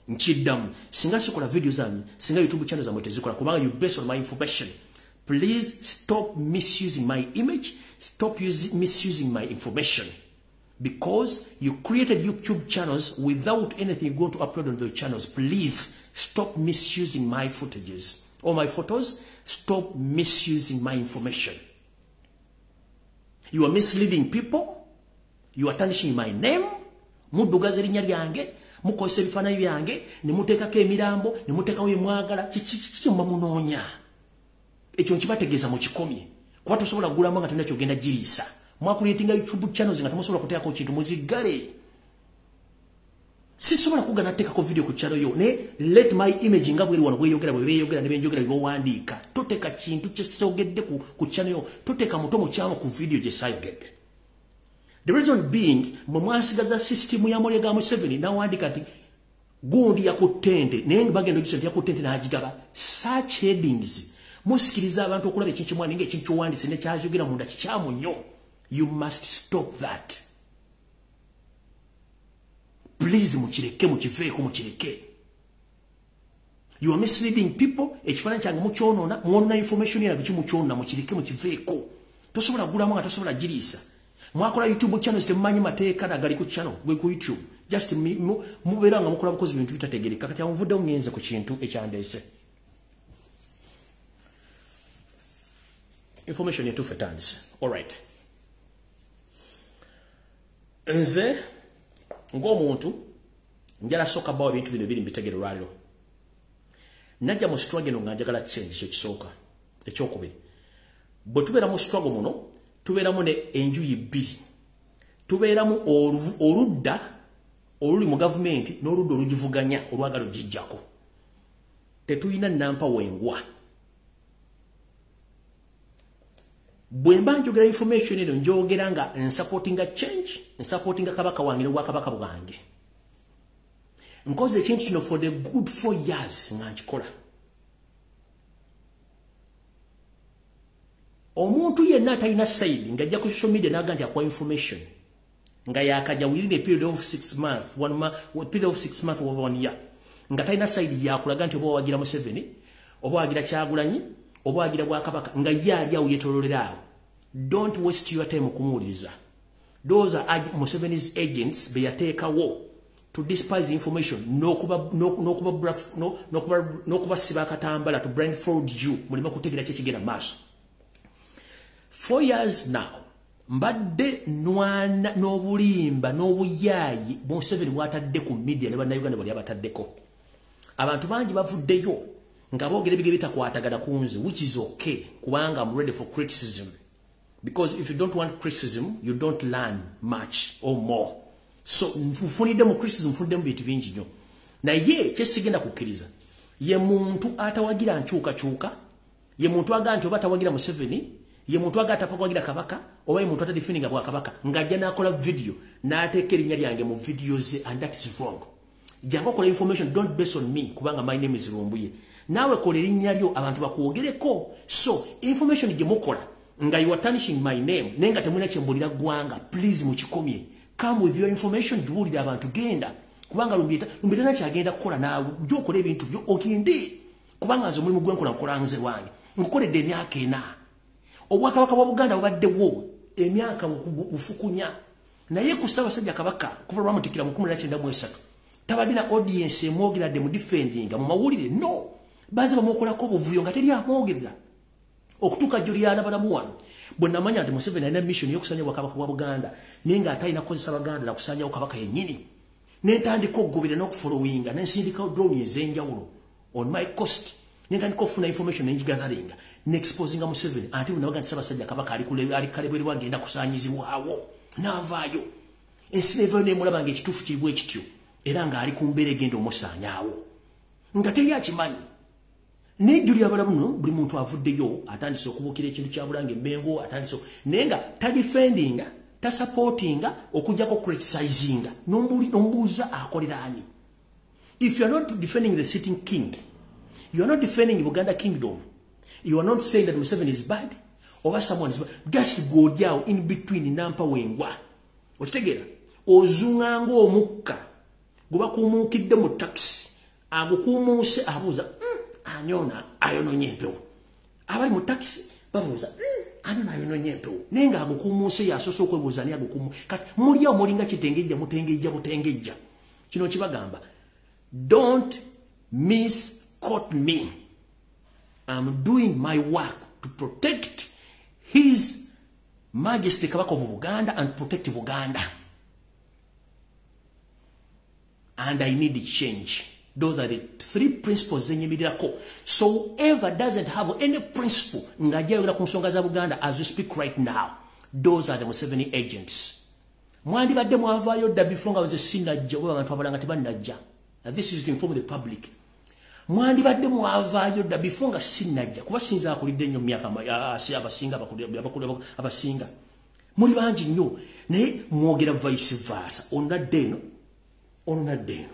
Nchiddamu singa sikola videos zange singa YouTube channel za mutezikola kubanga you based on my information. Please stop misusing my image, stop misusing my information. Because you created YouTube channels without anything going to upload on those channels. Please stop misusing my footages or my photos. Stop misusing my information. You are misleading people. You are tarnishing my name. Muddugaza erinnya lyange, mukozesa ebifaananyi byange, ne muteekako emirambo, ne muteekawo emwagala, kiki mba munoonya. Ekyo nkibategeeza mu kikomye. Kuba tosobola kugulamu nga tolina kyogenda jjiriisa. Mwakuleetinga YouTube channels nga temusobola kuteekako kintu muzigale. sisobola kugana tekako video ku channel yo ne let my image nga bweri wano bweyogera bweyogera ne benjogera biwandiika toteka kintu kyesogedde ku channel yo toteka muto mu kyamo ku video gye sayogedde. The reason being mwasigaza system ya Mulega Museveni nawandika ati gundi yakutende naye bagenda okisenti yakutende n'agigaba such headings musikiriza abantu okulaba ekintu kimwani ng'ekintu kyowandise ne kyajogera munda kikyamu nnyo. You must stop that. Please mukireke mukiveeko mukireke. You are misleading people. Ekifaananyi kyange mukyonoona mwonona information ya biki mukyonoona mukireke mukiveeko. Tosobola gulamu nga tosobola giriisa. Mwakola YouTube channel temumanyi mateeka nagali ku channel gwe ku YouTube. Just mubeera nga mukola bukozi bintu bitategereka. Kati amuvuddewo ngenze ku kintu ekyandeese. Information yetuufe tandise. All right. Nze ng'omuntu njala soka bawo bintu bino biri mbitegere lwaliro. Najja mu struggle nga njagala change kyo kisooka. Ekyokubiri. Bwe tubeera mu struggle muno tubeeramu ne enjuyi bbiri. Tubeeramu oludda oluli mu gavumenti n'oludda olugivuganya olwagala ogijjako. Tetuyina nampa wengwa. Bwe mba njogera information eno njogera nga nsupportinga change, nsupportinga kabaka wange ne bwakabaka bwange. Nkoze ekintu kino for the good 4 years nga nkikola. Omuntu yenna atalina side ng'ajja ku social media n'aga nti akuwa information nga yakajja within a period of 6 months, period of 6 months over 1 year nga talina side yakulaga nti oba wagira Museveni oba wagira Kyagulanyi oba wagira Bwakabaka nga ye ali awo yeetooloolera awo. Don't waste your time okumuwuliriza. Those are Museveni's agents be yateekawo to despise information n'okuba siba akatambala to blindfold you mulima kutegeera kye kigenda maaso. 4 years now mbadde nwana n'obulimba n'obuyaayi Museveni bw'atadde ku media ne bannayuganda bali abataddeko. Abantu bangi bavuddeyo nga boogera ebigere bitakwatagana ku nze, which is okay kubanga I'm ready for criticism, because if you don't want criticism you don't learn much or more. So nfunidde mu criticism nfunidde mu bintu bingi nnyo. Naye kyesigenda kukkiriza ye muntu atawagira nkyukakyuka, ye muntu aga nti oba atawagira Museveni, ye muntu aga atawagira kabaka, oba ye muntu atadifininga Bwakabaka ng'ajja n'akola video n'ateeka erinnya lyange mu video ze, and that is wrong. Jangu okola information, don't base on me kubanga my name is Lumbuye. Nawe kola erinnya lyo abantu bakwogereko. So information gye mukola nga you are tarnishing my name nenga temulina kyembulira ggwanga, please mukikomye. Come with your information tubuulire abantu genda kubanga Lumbuye nakyagenda kukola naawe gy'okola ebintu byo ogende kubanga nze omulimu gwenkola nkola nze wange nkukoledde emyaka 4. Obwakabaka bwa Buganda bubaddewo emyaka bufukunya, naye ku Ssaabasajja Kabaka kuva lwamutikira mu 1993 tabadde na audience emwogeradde mu defendinga mu mawulire. No, baze bamukolako obuvuyo nga teri amwogerera okutuuka Juliana balamu wano. Bwe namanya nti Museveni alina mission y'okusanya Bwakabaka bwa Buganda naye nga atalina kukozesa Baganda na kusanyawo kabaka yennyini, n'entandika okugoberera n'okufollowinga n'ensindikawo drone ez'enjawulo on my cost, n'entandika okufuna information n'engigatheringa n'exposinga Museveni ate bwe nabaga nti Ssaabasajja Kabaka ali Kaleberwa agenda kusaanyizibwawo n'avaayo. Ensi nevayo n'emulaba ng'ekituufu kiri bwe kityo era ng'ali ku mbeera egenda omusaanyaawo nga teri akimanyi. Nejjuli abalamu no buli muntu avuddeyo atandise okubuukira ekintu kya Bulange Mmengo, atandise naye nga tadifendinga tasupportinga okujjako criticizinga n'ombuuza akolera ani. If you are not defending the sitting king, you are not defending Buganda kingdom, you are not saying that Museveni is bad or someone is bad, just go down in between nampa wengwa. Okitegeera ozunga ng'omukka guba kumuukidde mu taxi agukuumuuse abuuza anyona ayononye empewo. Abali mu taxi babuuza anyona ayononye empewo naye nga agukuumuuse yasoose okwebuuza ani agukuumu. Kati mulya omulinga kitengejja mutengejja butengejja. Kino kibagamba, don't misquote me. I'm doing my work to protect His Majesty Kabaka of Buganda and protect Buganda. And I need change. Those are the 3 principles zenyemirako. So whoever doesn't have any principle ngajayogera ku nsonga za Buganda as we speak right now, those are the Museveni agents. mwandibadde mwavaayo dda before nga nze sinajja oba abantu abalanga tebannajja. This is to inform the public. Mwandibadde mwavaayo dda before nga sinajja kuba sinza akulidde nnyo myaka abasinga. Muli bangi nnyo naye mwogera vice versa. Onadde eno, onadde eno,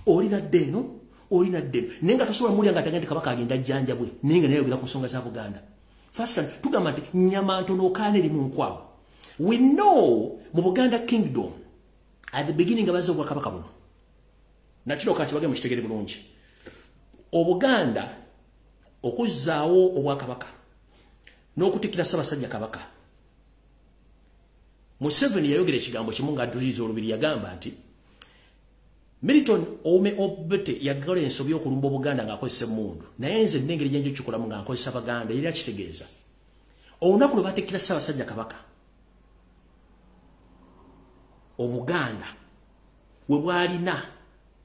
olinadde eno, olinadde eno. Naye nga tosobola muli nga atagenda Kabaka agenda jjanjabwe naye nga nayogera ku nsonga za Buganda. First time tugamba nti nnyama ntono okaana eri mu nkwawa. We know mu Buganda Kingdom at the beginning abaze obwakabaka buno nakiro kati bage mu kitegere bulungi. Obuganda okuzzaawo obwakabaka n'okutikira Ssaabasajja Kabaka. Museveni yayogera ekigambo kimu ng'adduliza olubiri yagamba nti Milton Ome Obete yagala ensobi y'okulumba Obuganda ng'akozesa emmundu naye nze n'engeri gye njikikolamu nga nkozesa Baganda era kitegeeza olunaku lwe batikira Ssaabasajja Kabaka Obuganda we bwalina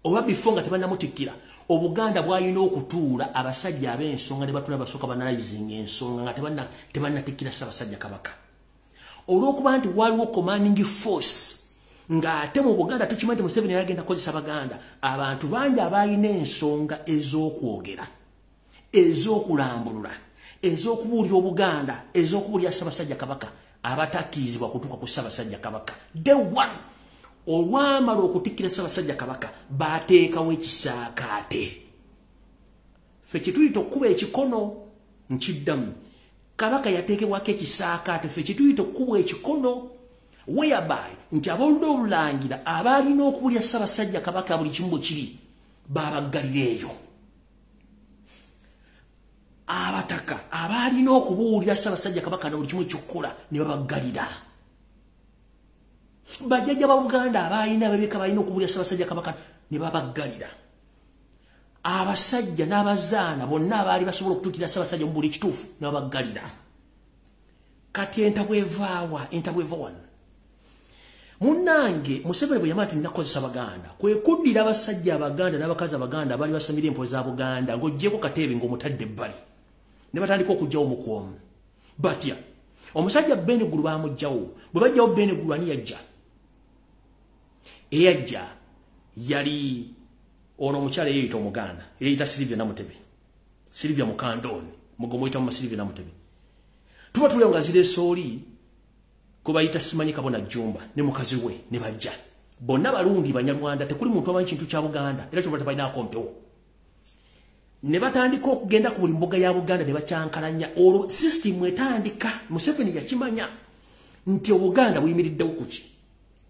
oba before nga tebannamutikkira Obuganda bwalina okutuula abasajja ab'ensonga ne batula basooka banalizing ensonga nga tebannatikkira Ssaabasajja Kabaka olw'okuba nti waliwo commanding force ng'ate mu Buganda tukimanyi nti Museveni yagenda kozesa Baganda abantu bangi abalina ensonga ez'okwogera ez'okulambulula ez'okubuulira Obuganda ez'okubuulira Ssaabasajja Kabaka abatakkirizibwa kutuuka ku Ssaabasajja Kabaka. Day one olwamala okutikkira Ssaabasajja Kabaka baateekawo ekisaakaate. Ffe kye tuyita okkuba ekikono nkiddamu. Kabaka yateekebwako ekisaakaate ffe kye tuyita okkuba ekikono whereby nti abaludde olulangira abaalina okubuulira Ssaabasajja Kabaka buli kimu bwe kiri baabaggalira eyo. Abataka abaalina okubuulira Ssaabasajja Kabaka na buli kimu ekyokukola ne babaggalira. Bajjajja ba Buganda abaalina ababika balina okubuulira Ssaabasajja Kabaka ne babaggalira. Abasajja n'abazaana bonna abaali basobola okutuukira Ssaabasajja mu buli kituufu ne babaggalira. Kati entabwe evaawa wano. Munnange Museveni bwe yamala nti nnakozesa Baganda kwe kuddira abasajja Abaganda n'abakazi Abaganda abaali basamira empo za Buganda ng'oggyeko Kateebe ng'omutadde ebbali ne batandika okugyawo omukwomu. Batya omusajja Benegulu baamugjawo bwe bajjawo Benegulu ani yajja? Eyajja yali ono omukyala eyeyita Omuganda eyeyita Silivia Namutebe, Silivia Mukandooni mugomo oyita mu Silivia Namutebe. Tuba tuleo nga zireese oli kwe bayita simanyi Kabona Jjumba ne mukazi we ne bajja bonna balungi Banyarwanda tekuli muntu amanyi kintu kya Buganda era kyo balinaako mpewo. Ne batandika okugenda ku buli mbuga ya Buganda ne bakyankalanya olwo system etandika. Museveni yakimanya nti Obuganda buyimiriddewo kuki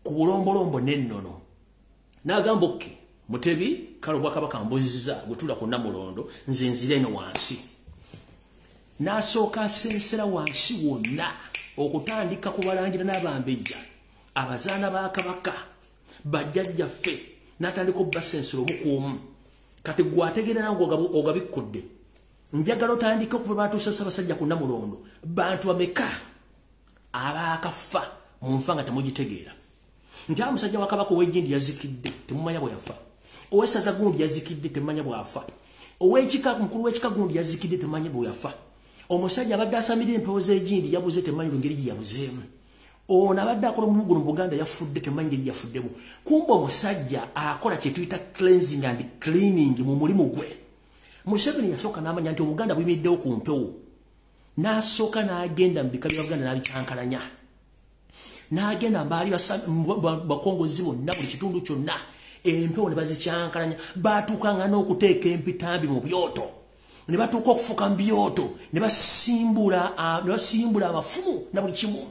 ku bulombolombo n'ennono n'agamba okke Mutebi kale Obwakabaka mbuzizza gutula ku Namulondo nze nzire eno wansi. N'asooka asensera wansi wonna okutandika ku balangira n'abambejja abazaana ba Kabaka bajjajjaffe n'atandika obbasensera omu ku omu. Kati gwategeera nange ogabikkudde njagala otandika okuva baatuusa Ssaabasajja ku Namulondo bantu bameka abaakafa mu nfa nga temugitegeera nti omusajja wa Kabaka ow'Ejjindi yazikidde temumanya bwe yafa, ow'essaza gundi yazikidde temumanya bw'afa, mukulu w'ekika gundi yazikidde temumanya bwe yafa, omusajja abadde asamira empewo z'Ejjindi yabuze temumanyi ngeri gye yabuzeemu, ono abadde akola omulimu guno mu Buganda yafudde temumanyi ngeri yafuddemu. Kumba omusajja akola kye tuyita cleansing and cleaning mu mulimu gwe. Museveni yasooka n'amanya nti Obuganda buyimiriddewo ku mpewo n'asooka n'agenda mu bika bya Buganda n'abikyankalanya. N'agenda mbaali bakongozi bonna buli kitundu kyonna empewo ne bazikyankalanya. Baatuukanga n'okuteeka empitambi mu byoto ne batuuka okufuka mu byoto ne basimbula abafumu na buli kimu.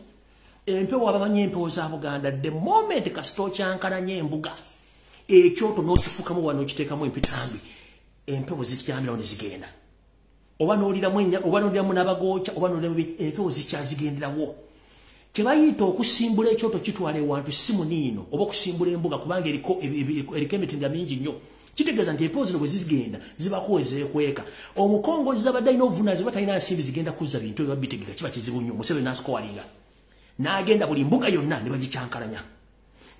Empewo abamanyi empewo za Buganda the moment kasita okyankalanya embuga ekyoto n'okifukamu wano okiteekamu empitambi empewo zikyamirawo ne zigenda. Oba n'oliramu n'abagooca oba n'oliramu empewo zikyazigenderawo. Kye bayita okusimbula ekyoto kitwala ewantu si muniino oba okusimbula embuga kubanga eriko emitendera mingi nnyo. Kitegeeza nti empewo zino bwe zigenda zibakuwa ezeekweka. Omukongozi abadde alina obuvunaanyizibwa talina nsimbi zigenda kuzza bintu ebyo bitegeka kiba kizibu nnyo. Museveni n'asikowalinga n'agenda buli mbuga yonna ne bagikyankalanya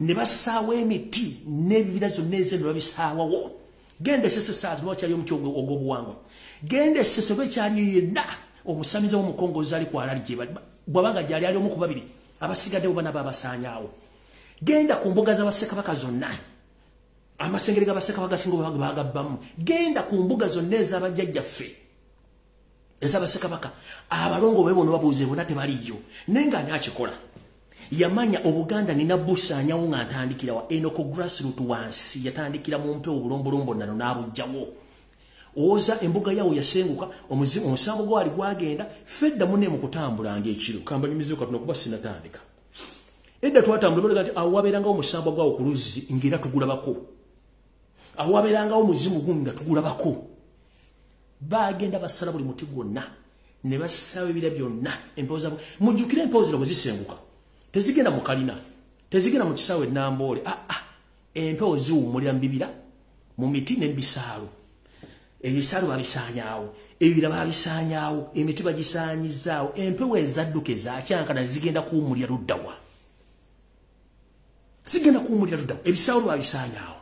ne basaawa emiti n'ebibira zonna ez'eno babisaawawo. Genda essese saazi oba wakyaliyo omuti ogw'obuwangwa, genda essese oba ekyaliyo yenna omusamize w'omukongozi ali kwala bw'abanga gyali ali omu ku babiri abasigaddewo bana babasaanyaawo. genda ku mbuga z'Abassekabaka zonna amasengere g'Abassekabaka gasinga bagabbamu genda ku mbuga zonna ez'abajjajjaffe ez'Abassekabaka abalongo be bono babuuze bonna tebaliyo nenga ani akikola yamanya Obuganda nina busaanyawo nga ntandikira wa enoko grassroot wansi yatandikira mu mpewo bulombolombo nano n'abujjawo oza embuga yawo yasenguka omusango gwali gwagenda fedda munne mu kutambula ng'ekiro kambanyumizo katono kuba sinatandika edda twatambula bali kati awabeerangawo omusango gwawo ku luzzi ng'era tugulabako awabeerangawo muzimu gunga tugulabako bagenda basala buli muti gwonna ne bassawo ebira byonna empewo zabo mujjukire empewo zino bwe zisenguka tezigenda mu kalina tezigenda mu kisaawe Namboole empewo ziwummulira mu bibira mu miti n'ebisaalo ebisaalo babisaanyaawo ebibira babisaanyaawo emiti bagisaanyizaawo empewo ezadduka ezakyankana zigenda kuwummulira luddawa zigenda kuwummulira luddawa ebisaalo babisaanyaawo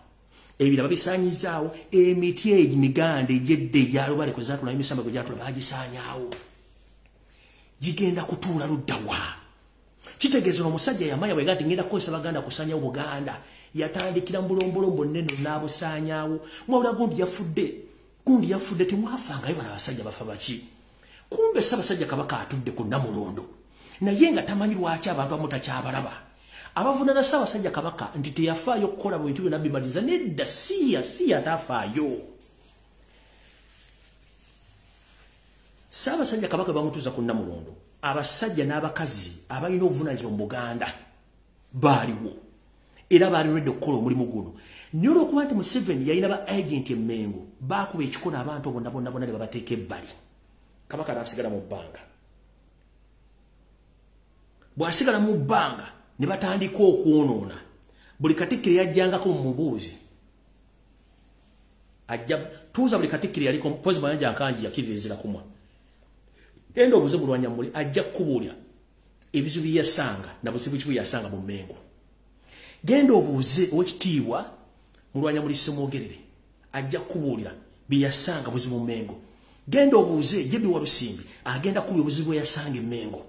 ebibira babisaanyizaawo emiti emiganda egyedde egyalubale kwe zaatula emisamba kwe gyatula bagisaanyaawo gigenda kutuula luddawa kitegeeza omusajja yamanya bwe gati ngenda kukozesa baganda kusaanyaawo Buganda yatandikira mu bulombolombo nneno n'abusaanyaawo mwabula gundi yafudde temwafangayo bana abasajja bafa baki kumbe Ssaabasajja Kabaka atudde ku Namulondo naye nga tamanyi lwaki abantu amutakyabalaba abavunaana Ssaabasajja Kabaka nti teyafaayo kukola bintu byonna bimaliza nedda si atafaayo Ssaabasajja Kabaka bamutuuza ku Namulondo abasajja n'abakazi abalina obuvunaanyizibwa mu Buganda baaliwo era baaliredde okukola omulimu guno naye olw'okuba nti Museveni yalina ba agenti emmengo baakuba ekikola abantu bonna ne babateeka ebbali Kabaka n'asigala mu bbanga bw'asigala mu bbanga ne batandika okwonoona buli katikkiro yajjangako mu mubuuzi ajja tuuza buli katikkiro yaliko mpozi bwanyanja nkanji yakirizira kumwa genda obuze bulwanya muli ajja kubuulya ebizibu bye yasanga na buzibu ki bwe yasanga mu Mmengo genda obuuze ow'ekitiibwa mulwanya muli Ssemwogerere ajja kubuulira bye yasanga buzibu mu Mmengo genda obuuze Jebi Walusimbi agenda kubuulya obuzibu bwe yasanga Mmengo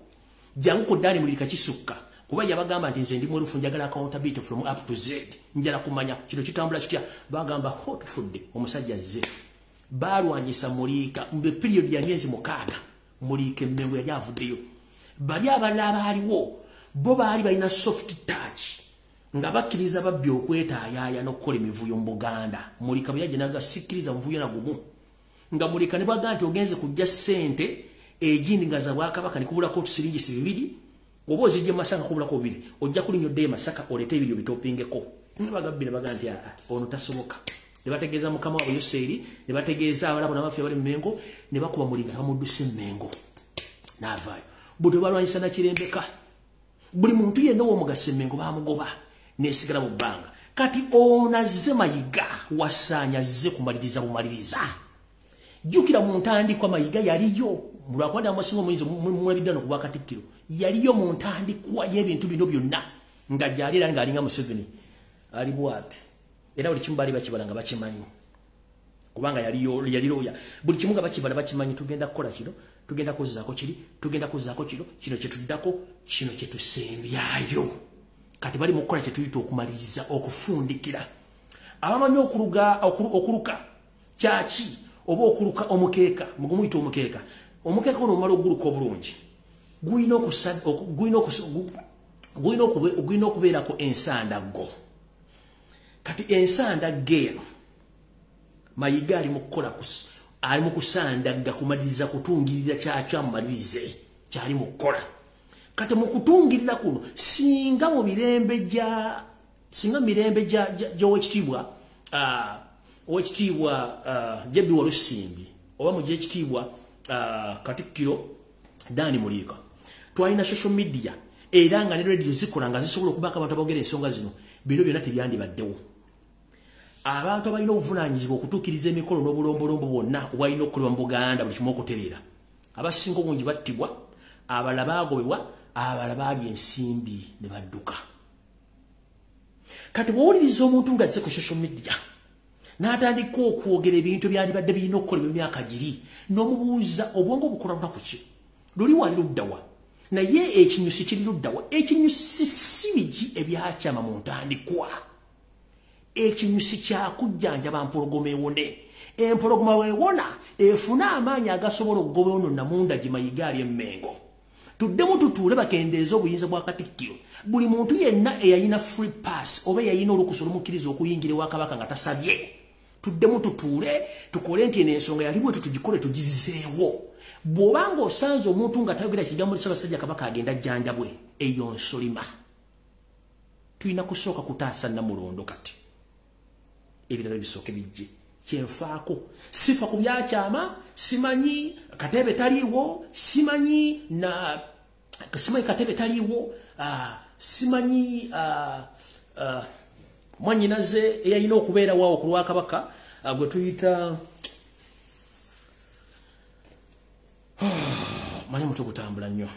jangu ku ddaali mulika kisukka kuba yabagamba nti nze ndi mwerufu njagala accountability from up to Z njala kumanya kino kitambula kitya bagamba tufudde omusajja azze balwanyisa Mulika mu period ya myezi 6 Mulika Mmengo yali avuddeyo bali abalala abaaliwo bo baali balina soft touch nga bakkiriza babbi okwetaayaaya n'okukola emivuyo mu Buganda Mulika bwe yajja naga sikkiriza muvuyo na gumu nga Mulika ne bagamba nti ogenze kujja ssente egindi nga za Bwakabaka ne kubulako otusiringisi 2 oba ozijja mu Masaka kubulako 2 ojja kulinyodde e Masaka olete ebiryo bitopingeko ne bagabbi ne bagamba nti ono tasoboka ne bategeeza mukama waabwe Yoseeri ne bategeeza abalabo n'abafi abali Mmengo ne bakuba Mulika bamudduse Mmengo n'avaayo bwe balwanyisa na Kirembeka buli muntu yenna w'omugaso Mmengo bamugoba nesigala mu bbanga kati onazze Mayiga wasaanya zze kumaliriza bumaliriza jjukira mu ntandikwa Mayiga yaliyo mulwakwanda amasingo muyinza mulabidano ku Bwakatikkiro yaliyo mu ntandikwa y'ebintu bino byonna nga gyali era ng'alinga Museveni ali bwati era buli kimu baali bakibalanga bakimanyi kubanga yaliroya buli kimu nga bakibala bakimanyi tugenda kukola kino tugenda kuzaako kiri tugenda kuzaako kino kye tuddako kino kye tusembyayo kati bali mu kukola kye tuyita okumaliriza okufundikira abamanyi okuluka kyaki oba okuluka omukeeka mugumuyita omukeeka ono omala oguluka obulungi gulina okubeerako ensandaggo kati ensandaggo eno Mayiga ali mu kusandagga kumaliriza kutungirira kyakyo amumalirize kyali mu kukola kati mu kutungirira kuno singa mirembe gy'owekitiibwa Jebi Walusimbi oba mu gy'ekitiibwa Katikkiro Dani Mulika twalina social media era nga ne radio zikola nga zisobola okubaako abantu aboogera ensonga zino bino byonna tebyandibaddewo abantu abalina obuvunaanyizibwa okutuukiriza emikolo n'obulombolombo bwonna obwalina okukolebwa mu Buganda buli kimu okutereera abasinga obungi battibwa abalala baagobebwa abalala baalya ensimbi ne badduka kati bw'owuliriza omuntu ng'azze ku social media n'atandika okwogera ebintu byalibadde birina okukolebwa emyaka giri n'omubuuza obwongo bukola lunaku ki luli wali luddawa naye ekinyusi kiri luddawa ekinyusi si biki ebyakyama mu ntandikwa ekinyusi kyakujjanjaba mpologoma ewone empologoma weewona efuna amaanyi agasobola okugoba ono namunda gimayiga ali emmengo tuddemu tutuule bakendeeza obuyinza bwa Katikkiro buli muntu yenna eyayina free pass oba yayina olukusa olumukkiriza okuyingira ewa kabaka nga tasabye tuddemu tutuule tukole nti eno ensonga yali bwe tutugikole tugizeewo bw'obanga osanze omuntu nga tayogera kigambo li Ssaabasajja Kabaka agenda jjanjabwe eyo nsolima tulina kusooka kutaasa Namulondo kati ebirala bisooke bijje kyenfaako sifa ku byakyama simanyi Katebe taliiwo simanyi Katebe taliiwo simanyi mwannyinaze eyalina okubeera waawo ku lwa kabaka gwe tuyita manyi muto gutambula nnyo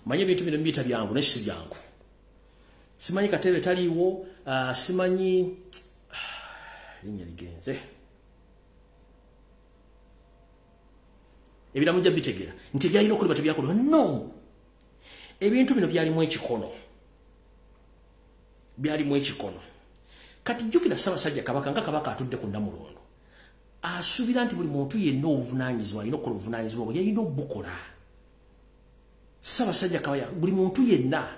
manyi ebintu bino mbiyita byangu naye si byangu simanyi Katebe taliiwo simanyi linnya ligenze ebiramu jja bitegera nti byalina okolebwa tebyakolebwa no ebintu bino byalimu ekikono kati jjukira Ssaabasajja Kabaka nga kabaka atudde ku Namulondo asuubira nti buli muntu yenna obuvunaanyizibwa alina okukola obuvunaanyizibwa bwe yalina obukola Ssaabasajja Kabaka buli muntu yenna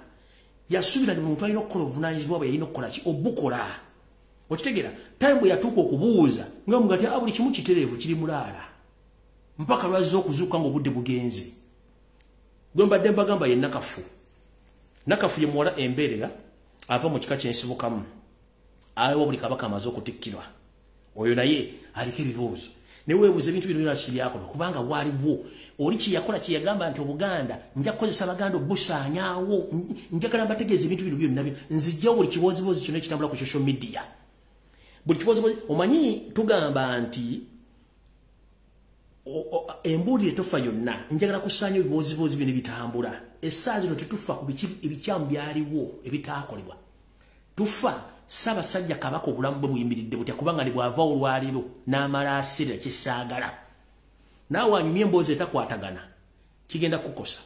yasuubira nti buli muntu alina okukola obuvunaanyizibwa bwe yalina okukola ki obukola okitegeera time bwe yatuuka okubuuza nga mugati buli kimu kitereevu kiri mulaala mpaka lwazze okuzuuka ng'obudde bugenze gwe mbadde mbagamba ye Nakafu ye muwala embeerera ava mu kika ky'ensibukamu aweewa buli kabaka amaze okutikkirwa oyo naye aliko ebibuuzo naye weebuuza ebintu bino byonna kiryakola kubanga waaliwo oli kyeyakola kyeyagamba nti Obuganda nja kukozesa Abaganda obusaanyaawo njagala mbategeeza ebintu bino byonna nzijjawo buli kibooziboozi kyonna ekitambula ku social media buli kibooziboozi omanyi tugamba nti embuulire tofa yonna njagala kusaanya ebibooziboozi bino ebitambula essaawa zino tetufa ku ebikyamu byaliwo ebitaakolebwa tufa Ssaabasajja Kabaka obulamu bwe buyimiridde butya kubanga ne bw'ava olwaliro n'amala asirira kyesaagala naawe anyumya emboozi etakwatagana kigenda kukosa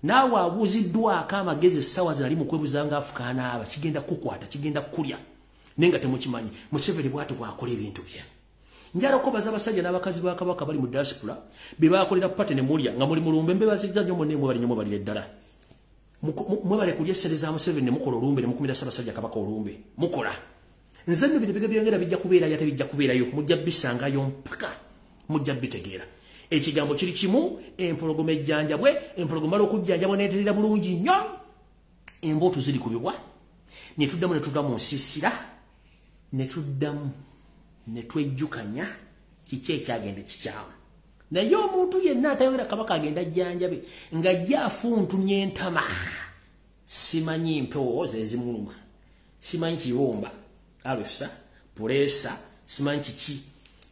naawe abuuziddwako amagezi essaawa zino ali mu kwebuuza ng'afuka anaaba kigenda kukwata kigenda kulya naye nga temukimanyi Museveni bw'ati bw'akola ebintu bye njala okubaza abasajja n'abakazi ba Kabaka bali mu diaspora be baakolera pate ne mulya nga muli mulumbe mbebazizza nnyo mwenna mwebali nnyo mwebalire ddala mwebale kulya essere za Museveni ne mukola olumbe ne mukumira Ssaabasajja Kabaka olumbe mukola nze nno bino byongera bijja kubeerayo ate bijja kubeerayo mujja bisangayo mpaka mujja bitegeera ekigambo kiri kimu empologoma ejjanjabwe empologoma l'okujjanjabwa n'eterera bulungi nnyo embootu ziri kubibwa ne tuddamu ne tuva mu nsiisira ne tuddamu ne twejjukanya kiki ekyagenda kikyamu naye omuntu yenna atayogera Kabaka agenda ajjanjabe ng'ajja afuntumya entama simanyi mpewo zezimuluma simanyi kibumba alusa puleesa simanyi kiki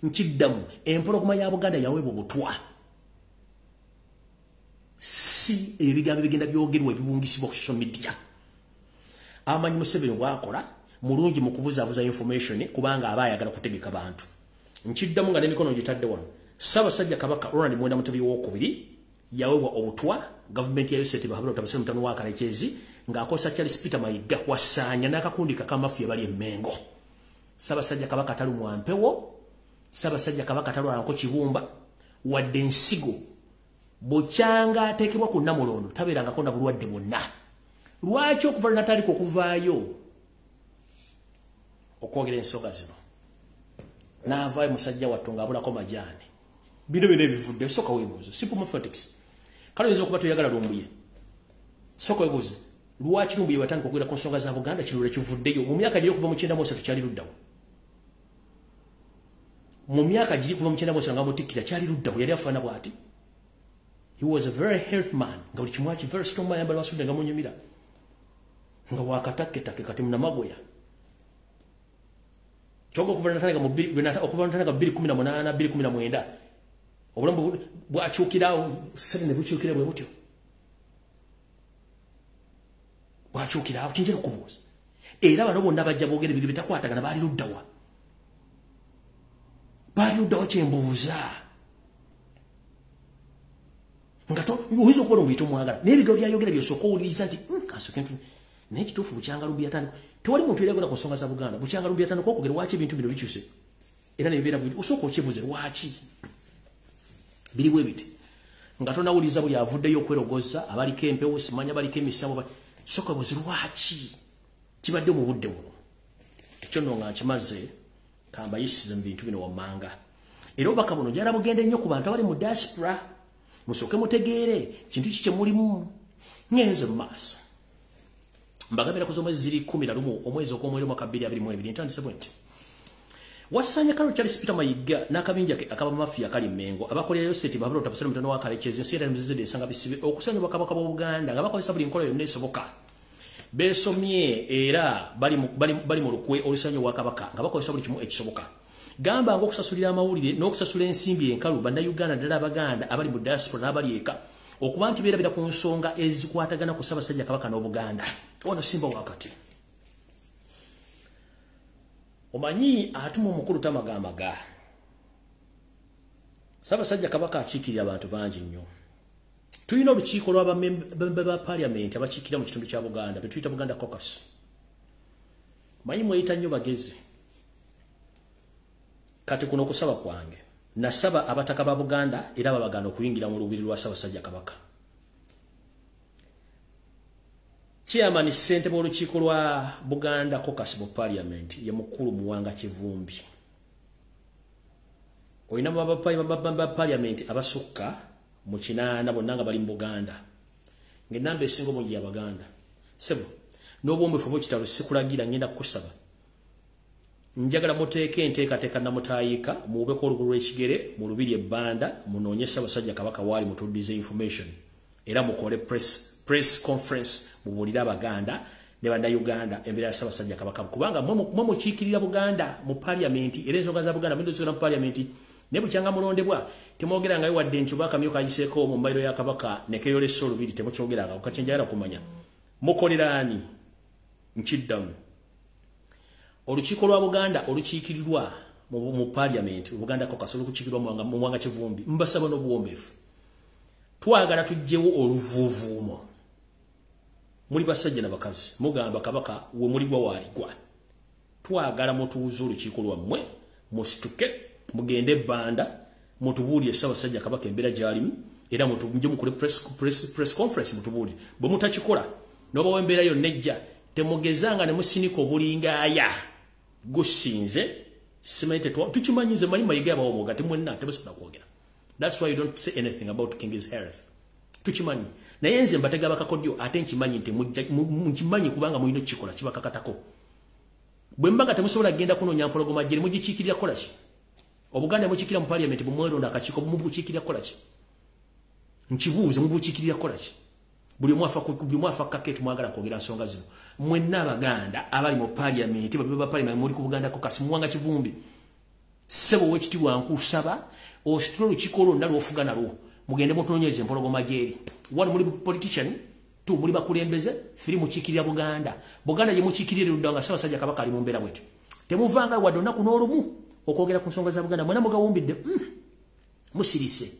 nkiddamu empologoma ya Buganda yaweebwa obutwa si ebigambo ebigenda byogerwa ebibungisibwa ku social media amanyi Museveni bw'akola mulungi mu kubuzaabuza information kubanga aba ayagala kutegeka bantu nkiddamu nga n'emikono gitadde wano Ssaabasajja Kabaka Ronald Muwenda Mutebi II yaweebwa obutwa gavumenti ya Yoseti Bahabula Otabasire mutano wa Kalekezi ng'akosa Charles Peter Mayiga wasaanya n'akakundi kakamafu yabali emmengo Ssaabasajja Kabaka talumwa mpewo Ssaabasajja Kabaka talwanako kibumba wadde ensigo bukyanga ateekebwa ku Namulondo tabeerangako na bulwadde bwonna lwaki okuva Natandika okuvaayo okwogera ensonga zino n'avaayo musajja wattu ng'abulako majaani bino ebivudde sooka weebuuze simple mathematics kale oyinza okuba toyagala Lumbuye sooka weebuuze lwaki Lumbuye watandika okwogera ku nsonga za Buganda kino lwekivuddeyo mu myaka giri okuva mu 93 kyali luddawo mu myaka giri kuva mu 93 nga mutikkira kyali luddawo yali afaana bw'ati he was a very healthy man nga buli kimwaki very strong man yambala wasudde nga munyumira nga wakatakketakke kati munamagoya Chogo okuva Natandika mu 2018 2019 obulamu bwakyukirawo Museveni ne bukyukira bwe butyo bwakyukirawo kinjira okubuuza era bano bonna bajja boogera ebintu bitakwatagana baali luddawa kyembuuza ngato uhizo kwa mbito mwagala nebigo byayogera byosoko uliza nti kaso kentu nekitufu bukyanga Lumbuye atandika tewali muntu yegera ku nsonga za Buganda bukyanga Lumbuye atandika okugera wachi ebintu bino bikyuse era nebera bwiti usoko okibuze wachi biriwe biti ngato nawuliza buli avuddeyo okwerogoza abaliko empewo simanya baliko emisamo soko buzirwachi kibadde mu budde buno ekyo nno nga kimaze kamba yisize mu bintu bino wammanga era obaka buno jara bugende nnyo ku bantu abali mu diaspora musoke mutegeere kintu kiki mulimu ngenze mu maaso mbagabira ku z'omwezi ziri 11 omwezi ogw'omwezi mwaka 2022 ntandise bwenti wasanya kalo Charles Peter Mayiga n'akabinja ke akaba mafia kali Mengo abakolerayo seti babulota basale mutano wa kalekeze nsira muzizide esanga bisibe okusanya bakabaka bo Buganda ngabakozesa buli nkola yonna esoboka besomye era bali mu lukwe olusanyo wa kabaka ngabakozesa buli kimu ekisoboka gamba ngokusasulira amawulire n'okusasula ensimbi enkalu banda Uganda ddala Abaganda abali mu diaspora n'abali eka okuba nti beera ku nsonga ezikwatagana ku Ssaabasajja Kabaka n'Obuganda ono simba wakati omanyi atuma omukulu tamagamaga Ssaabasajja Kabaka akiikirira abantu bangi nnyo tulina olukiiko lw'abamemba ba parliament abakiikira mu kitundu kya Buganda betuyita Buganda Caucus manyi mweyita nnyo bagezi kati kuno kusaba kwange nasaba abataka ba Buganda era babagana okuyingira mu lubiri lwa Ssaabasajja Kabaka Chairman Ssentebe w'olukiiko lwa Buganda Caucus mu Parliament ye mukulu Muwanga Kivumbi olina ba Parliament abasukka mu kinaana bonna nga bali mu Buganda ng'ennamba esinga obungi y'Abaganda sebo n'obwombefu bw'ekitalo sikulagira ngenda kukusaba njagala muteeke enteekateeka namutaayika muubeko olubu lw'ekigere mu lubiri ebbanda munoonye Ssaabasajja Kabaka waali mutuddize information era mukole press conference mubuulire Abaganda ne bannayuganda embeera ya Ssaabasajja Kabaka kubanga mwe mukiikirira Buganda mu Parliament era ensonga za Buganda mwendozigana mu Parliament ne bukyanga mulondebwa temwogerangayo wadde nti Obwaka myuka ayiseeko mu mbaliro ya Kabaka ne keeyolesa olubiri temukyogeranga kati njagala kumanya mukoleraani nkiddamu olukiiko lwa Buganda olukiikirirwa mu Parliament Buganda Caucus olukiikirirwa mu Muwanga Kivumbi mbasaba n'obuwombeefu twagala tujjewo oluvuuvuumo muli basajja n'abakazi mugamba Kabaka we muligwa waaligwa twagala mutuuze olukiiko lwammwe musituke mugende ebbanda mutubuulire Ssaabasajja Kabaka embeera gy'alimu era mutujje mukole press conference mutubuulire bwe mutakikola n'obawo embeera yonna ejja temugezanga ne musinika obulingaaya gusinze simaite tukimanyize manyi Mayiga yabawo mwoga temwenna tebasobola kwogera that's why you don't say anything about King's health tukimanyi naye nze mbatega bakakodyo ate nkimanyi nti nkimanyi kubanga mulina kikola kibakakatako bwe mbaga temusobola genda kunoonya mpologoma gyeri mugikiikirira kola ki Obuganda mukiikirira mu Parliament bumweronda akakiiko mubukiikirira kola ki nkibuuze mubukiikirira kola ki buli mwafa kaketi mwagala kwogera nsonga zino mwenna Abaganda abali mu Parliament ba Parliament muri ku Buganda Caucus Muwanga Kivumbi sebo wekitibwa nkusaba ositolo olukiiko lwonna lw'ofuga nalwo mugende mutunoonyeze empologoma gyeri wali muli politician tu muli bakulembeze firi mukiikirira Buganda gye mukiikirira ludda nga Ssaabasajja Kabaka ali mu mbeera bwetyo temuvanga wadde olunaku n'olumu okwogera ku nsonga za Buganda mwena mugawumbidde musirise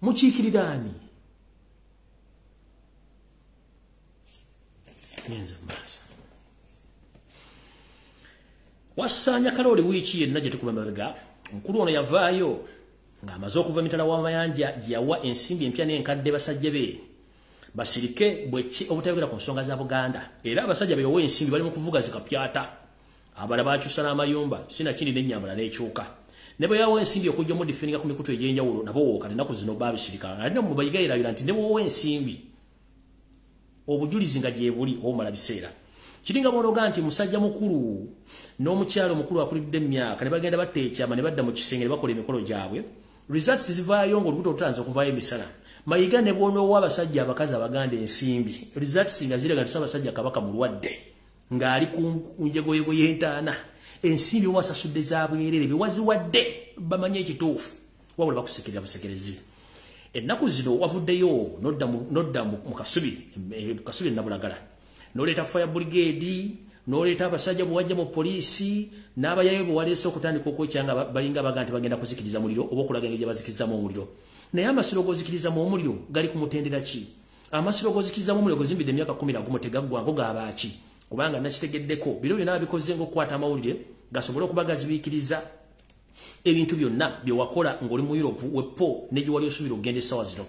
mukiikiriraani nyenze maaso wasanya kaloli wiiki yenna gye tukuba mabega omukulu ono yavaayo ng'amaze okuva emitala w'amayanja gye yawa ensimbi empya n'enkadde basajja be basirike bweki obutayogera ku nsonga za Buganda era abasajja beyowa ensimbi bali mu kuvuga zikapyata abala bakyusa n'amayumba sinakindi n'ennyambala n'ekyuka ne bwe yawa ensimbi okujja mu difeninga ku mikutu egy'enjawulo nabo kati ennaku zino baabisirika ate mu Mayiga yerabira nti ne bwowa ensimbi obujulizi nga gye buli obumala biseera kiringa bw'ologa nti musajja mukulu n'omukyalo omukulu akulidde emyaka ne bagenda batta ekyama ne badda mu kisenge ne bakola emikolo gyabwe results zivaayo ng'olubuto olutanze okuvaayo emisana Mayiga ne bw'onoowa abasajja abakazi Abaganda ensimbi results nga ziraga nti Ssaabasajja Kabaka mulwadde ng'ali ku njegoyego y'entaana ensimbi owasasudde za bwerere bewaziwadde bamanye ekituufu wabula bakusekerera busekerezi ennaku zino wavuddeyo nodda mu kasubi nabulagala n'oleeta fire brigade n'oleeta abasajja bwe wajja mu poliisi n'abayayo bwe waleese okutandika okwekyanga balinga baga nti bagenda kuzikiriza muliro oba okulaga engeri gye bazikirizamu omuliro naye amasiro gozikiriza mu Omuliro gali ku mutendera ki amasiro gozikiriza mu Omuliro gozimbidde emyaka 11 tegaggwango gabaaki kubanga nakitegeddeko biro byonna bikoze ng'okukwata amawulire gasobole okuba gazibiikiriza ebintu byonna bye wakola ng'oli mu Europe weppo ne gye wali osuubira okugenda essaawa zino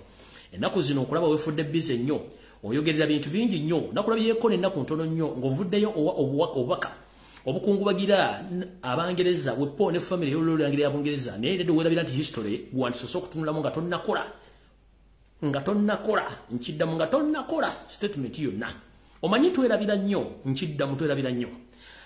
ennaku zino okulaba weefudde bize nnyo oyogerera bintu bingi nnyo nakulabyeeko n'ennaku ntono nnyo ng'ovuddeyo obubaka obukungubagira abangereza weppo ne family y'olulangirira abungereza naye nedde weerabira nti history wandisoose okutunulamu nga tonnakola nkiddamu nga tonnakola statement yonna omanyi twerabira nnyo nkiddamu twerabira nnyo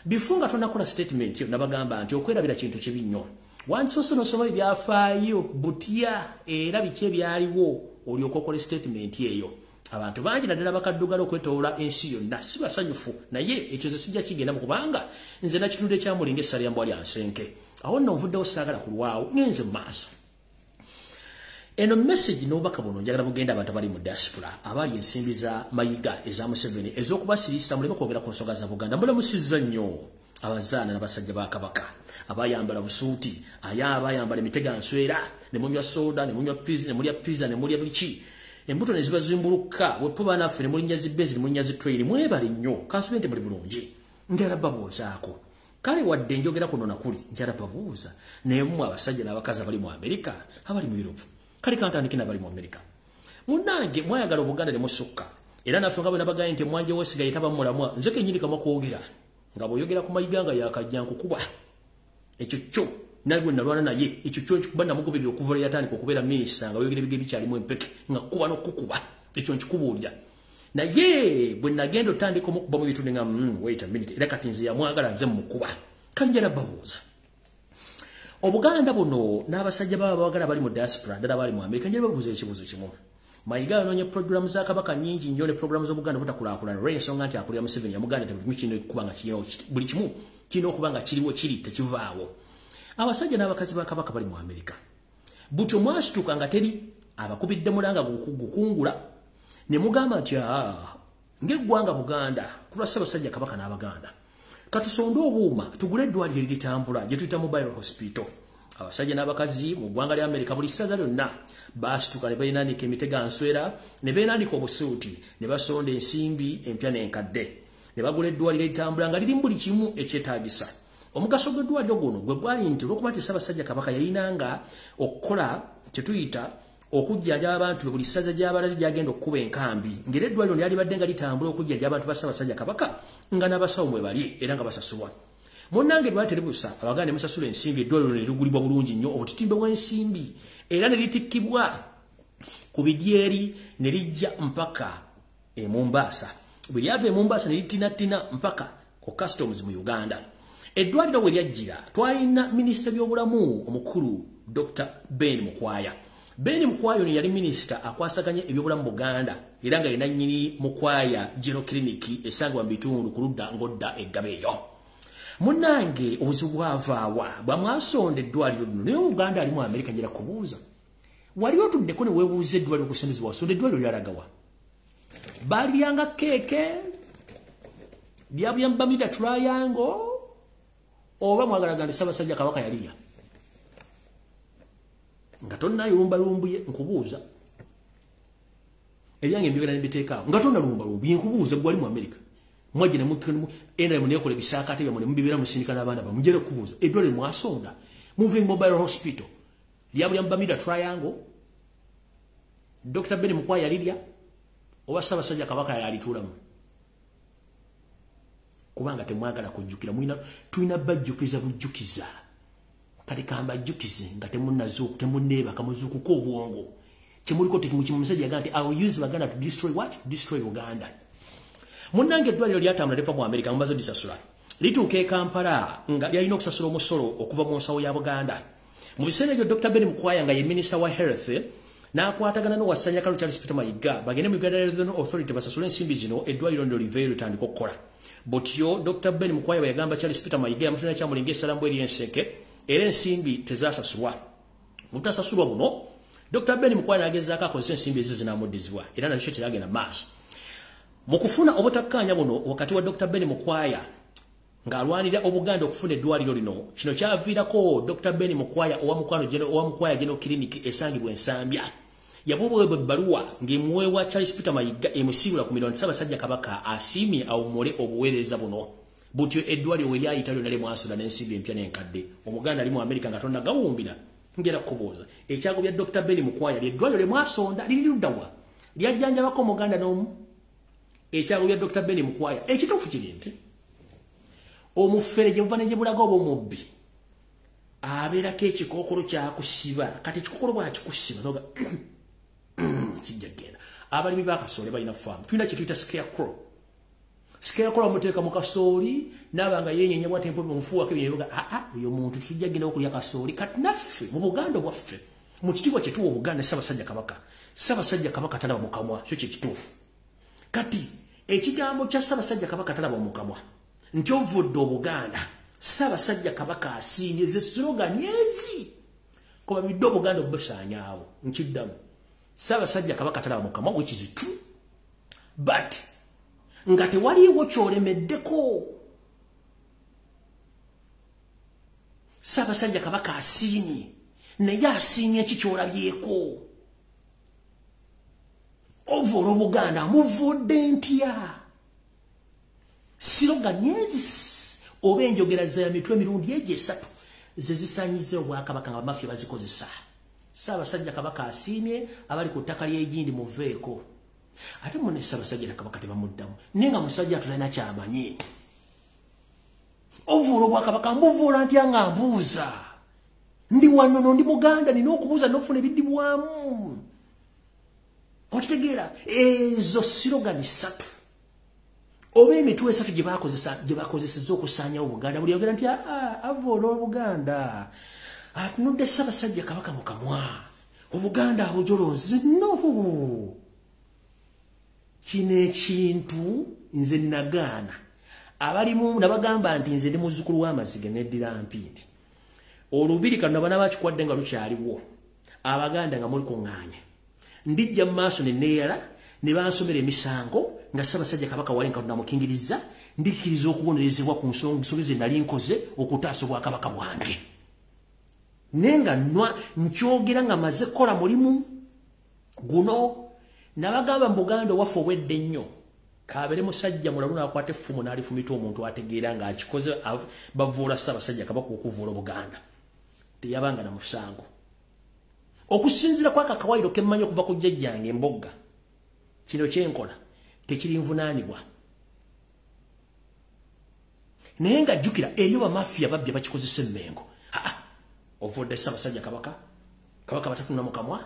before nga tonnakola statement yo nabagamba nti okwerabira kintu kibi nnyo wandisoose n'osoma ebyafaayo butya era biki ebyaliwo olyoka okola statement eyo abantu bangi naddala bakaddugala okwetoola ensi yonna si basanyufu naye ekyo nze sijja kigenda mu kubanga nze nakitudde kyamulinga essa lya mbwa lya nsenke awo nno nvuddewo saagala kulwawo ngenze mu maaso eno message n'obubaka buno njagala bugenda abantu abali mu diaspora abali ensimbi za mayiga eza Museveni ez'okubasirisa muleme kwogera ku nsonga za Buganda mulamusizza nnyo abazaana n'abasajja ba Kabaka abayambala busuuti abayambala emitega nswera ne munywa soda ne munywa pizza ne mulya pizza ne mulya biki embuto ne zibazimbuluka weppo banaffe ne mulinnya zibbenzi ne mulinnya zitrain mwebale nnyo kansube nti buli bulungi njala babuuzaako kale wadde njogera kuno nakuli njala babuuza naye mmwe abasajja n'abakazi abali mu Amerika abali mu Europe kale kantandike n'abali mu Amerika munnange mwayagala Obuganda ne musukka era naffe nga bwe nabagaye nti mwanje wesigaye taba mulamwa nze kennyini kama kwogera nga bw'oyogera ku mayiga nga yakajja nkukuba ekyo kyo nalwe nalwana naye ekyo kyo nkikuba namugobera okuva yatandika okubeera minisita nga oyogera ebigere bikyalimu empeke nga kukuba n'okukuba ekyo nkikubuulira naye bwe nagenda otandika omukuba mu bitundu nga wait a minute era kati nze yamwagala nze mumukuba kale njala babuuza Obuganda buno n'abasajja baba abagala bali mu diaspora ddala bali mu Amerika njala babuuza ekibuuzo kimu mayiga yanoonya programu za Kabaka nnyingi nnyo ne programu z'Obuganda butakulaakulana olw'ensonga nti akulira Museveni yamuganda nti buli kimu kuba nga buli kimu kirina okuba nga kiriwo kiri tekivaawo abasajja n'abakazi ba Kabaka bali mu Amerika butyo mwasituka nga teri abakubidde mulanga gukungula ne mugamba nti ng'eggwanga Buganda tulwasa abasajja Kabaka n'Abaganda katusonde obuuma tugule eddwaliro eritambula gye tuyita mobile hospital abasajja n'abakazi mu ggwanga lya Amerika buli ssaza lyonna baasituka ne beenanika emitega nswera ne beenanika obusuuti ne basonda ensimbi empya n'enkadde ne bagula eddwaliro eritambula nga lirimu buli kimu ekyetaagisa omugaso gw'eddwaliro guno gwe gwali nti olw'okuba nti Ssaabasajja Kabaka yalinanga okukola kye tuyita okujjanjaba abantu buli ssaza gy'abalazi gy'agenda okukuba enkambi ng'era eddwaliro lyalibadde nga litambula okujjanjaba abantu ba Ssaabasajja Kabaka nga n'abasawo mwe bali era nga basasulwa munnange lwali teribuusa Abaganda ne musasula ensimbi eddwaliro ne ligulibwa bulungi nnyo obutitimbe bw'ensimbi era ne litikkibwa ku bidyeri ne lijja mpaka e Mombasa bwe lyava e Mombasa ne litinatina mpaka ku customs mu Uganda eddwaliro we lyajjira twalina minisita by'obulamu omukulu Dr. Ben Mukwaya ono yali minisita akwasaganya ebyobulamu mu Buganda era nga yina nnyini Mukwaya General Clinic esangibwa mu bitundu ku ludda ngodda eggaba eyo munnange obuzibu bwavaawa bwamwasonda eddwaliro lino naye Omuganda ali mu Amerika njira kubuuza wali otuddeko ne weebuuza eddwaliro okusembezebwa wasonda eddwaliro lyalagawa baalyanga keeke lyabuyamba Bamida Triangle oba mwagalaga nti Ssaabasajja Kabaka yaliya nga tonna lumbuye nkubuuza ebyange mbyogera nebiteekaawo nga tonna lumbuye nkubuuza gwali mu Amerika mwajja enda munekola ebisaakaate byammwe ne mubibeera musindika n'abaana bammwe mujja kubuuza eddwaliro mwasonda moving mobile hospital lyabulyamu Bamida Triangle Dr. Ben Mukwaya yalirya oba Ssaabasajja Kabaka yalituulamu kubanga temwagala kujjukira tulina bajjukiza bujjukiza kati kambajjukize nga temunneebaka muzuukuko obwongo kyemuliko tekimusajja yagaa nti I will use Baganda to destroy what? Destroy Uganda. Munnange eddwaliro lyatambula liva mu Amerika mumaze disasula lituuka e Kampala nga lyalina okusasula omusolo okuva mu nsawo ya Buganda. Mu biseera ebyo Dr. Ben Mukwaya nga ye minisita wa health n'akwatagana n'owassanya Kalu Charles Peter Mayiga bagende mu Uganda Revenue Authority basasule ensimbi zino eddwaliro ndo liveeyo litandika okukola. Botyo Dr. Ben Mukwaya bwe yagamba Charles Peter Mayiga yamufunira kyamulinga essalamu eri ensenke era ensimbi tezasasulwa. Mutasasulwa buno Dr. Ben Mukwaya n'agezaako akozesa ensimbi ezo zinamuddizibwa era nakyo teragenda maaso. Mu kufuna obutakkaanya buno wakati wa Dr. Ben Mukwaya ng'alwanirira Obuganda okufuna eddwaliro lino kino kyaviirako Dr. Ben Mukwaya owa Mukwaya General Clinic esangibwa ensambya yamuweebwa ebbaluwa ng'emuweebwa Charles Peter Mayiga emusiibula ku mirimo Ssaabasajja Kabaka asiimye awummule obuweereza buno. Butyo eddwaliro we lyayita lyonna limwasula n'ensigo empya n'enkadde. Omuganda ali mu Amerika nga tonna gawumbira ngera kubooza. Ekyago bya Dr. Ben Mukwaya ly'eddwaliro lye mwasonda liri luddawa. Lyajjanjabako Omuganda n'omu. Ekyago bya Dr. Ben Mukwaya ekituufu kiri nti omufere gye buva ne gye bulaga oba omubbi abeerako ekikookolo kyakusiba kati ekikookolo bwakikusiba noga kijja genda. Abalimi ba kasooli balina faamu tulina kye tuyita scarecrow. Scarecrow bamuteeka mu kasooli n'abanga yeenyenya bw'ate empobi omufuuwako ebintu oyo muntu tujja genda okulya kasooli kati naffe mu Buganda bwaffe mu kitiibwa kye tuwa Obuganda Ssaabasajja Kabaka. Ssaabasajja Kabaka talaba mu kamwa kyo kye kituufu. Kati ekigambo kya Ssaabasajja Kabaka talaba mu kamwa nti ovudde Obuganda Ssaabasajja Kabaka asiimye ze slogan ezi kuba bidde Obuganda obusaanyaawo nkiddamu. Ssaabasajja Kabaka talaba mu kamwa which is true but nga tewaliiwo kyolemeddeko. Ssaabasajja Kabaka asiimye naye asiimye ki kyolabyeko? Ovoola Obuganda amuvudde ntya? Siroganyezi oba enjogera za mitwe emirundi egyo esatu ze zisaanyize Obwakabaka nga bamafia bazikozesa. Ssaabasajja Kabaka asiimye abali ku ttaka ly'egindi muveeko. Ate mune Ssaabasajja Kabaka tebamuddamu naye nga musajja tulina kyamanyi. Ovoola Obwakabaka mbuvuula ntya nga mbuuza? Ndi wano ndi Muganda nina okubuuza n'ofuna ebiddibwamu. Okitegeera ezo sirogani ssatu oba emitwe esatu gye bakozesezza okusaanyawo Obuganda buli yogera nti avoola Obuganda atunudde Ssaabasajja Kabaka mu kamwa Obuganda abujolonze no. Kino ekintu nze nagaana abalimu nabagamba nti nze ndi muzzukulu w'Amaziga n'eddira mpindi olubiri kano abana bakikwadde nga lukyaliwo Abaganda nga muli kuŋŋaanya ndijja mu maaso ne neeyala ne bansomera emisango nga Ssaabasajja Kabaka wali nga tunamukingiriza ndikkiriza okubonerezebwa ku nsonga ze nali nkoze okutaasa Obwakabaka bwange. Naye nga nkyogera nga maze kukola mulimu guno nabagamba mu Buganda owaffe obwedde ennyo kabeere musajja mulalu n'akwata effumu n'alifumita omuntu ategeera ng'akikoze bavuula Ssaabasajja Kabaka okuvuula Obuganda teyabanga na musango. Okusinziira kwaka akawairo ke mmanyi okuva ku jjajjange Embogga kino kyenkola tekiri nvunaanibwa. Naye nga jjukira eriyo bamafiya babbya bakikozesa emmengo. Ovudde Ssaabasajja Kabaka batatuna mu kamwa.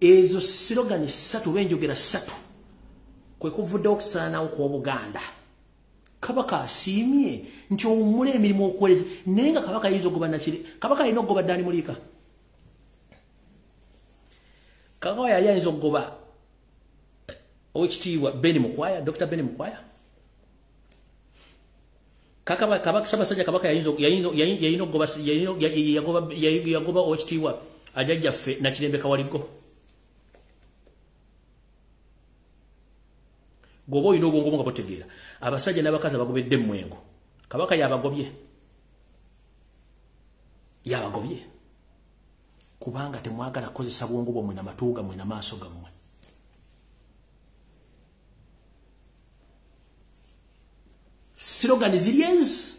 Ezo sirogani ssatu oba enjogera ssatu kwe kuvuddewo okusaanawo kw'Obuganda. Kabaka asiimye nti owummula emirimu okukoleza naye nga Kabaka ayinza okugoba nakiri. Kabaka alina okugoba Ddaani Muliika. Kabaka yali ayinza okugoba Oweekitiibwa Ben Mukwaya, Dr. Ben Mukwaya. Ssaabasajja Kabaka yalina okugoba yagoba Oweekitiibwa Ajjajjaffe Nakirembe Kawaligo. Gwoba olina obwongo nga butegeera abasajja n'abakazi abagobedde Mwengo Kabaka yabagobye kubanga temwagala kukozesa bwongo bwammwe n'amatu gammwe n'amaaso gammwe. Sirogani ziri ezi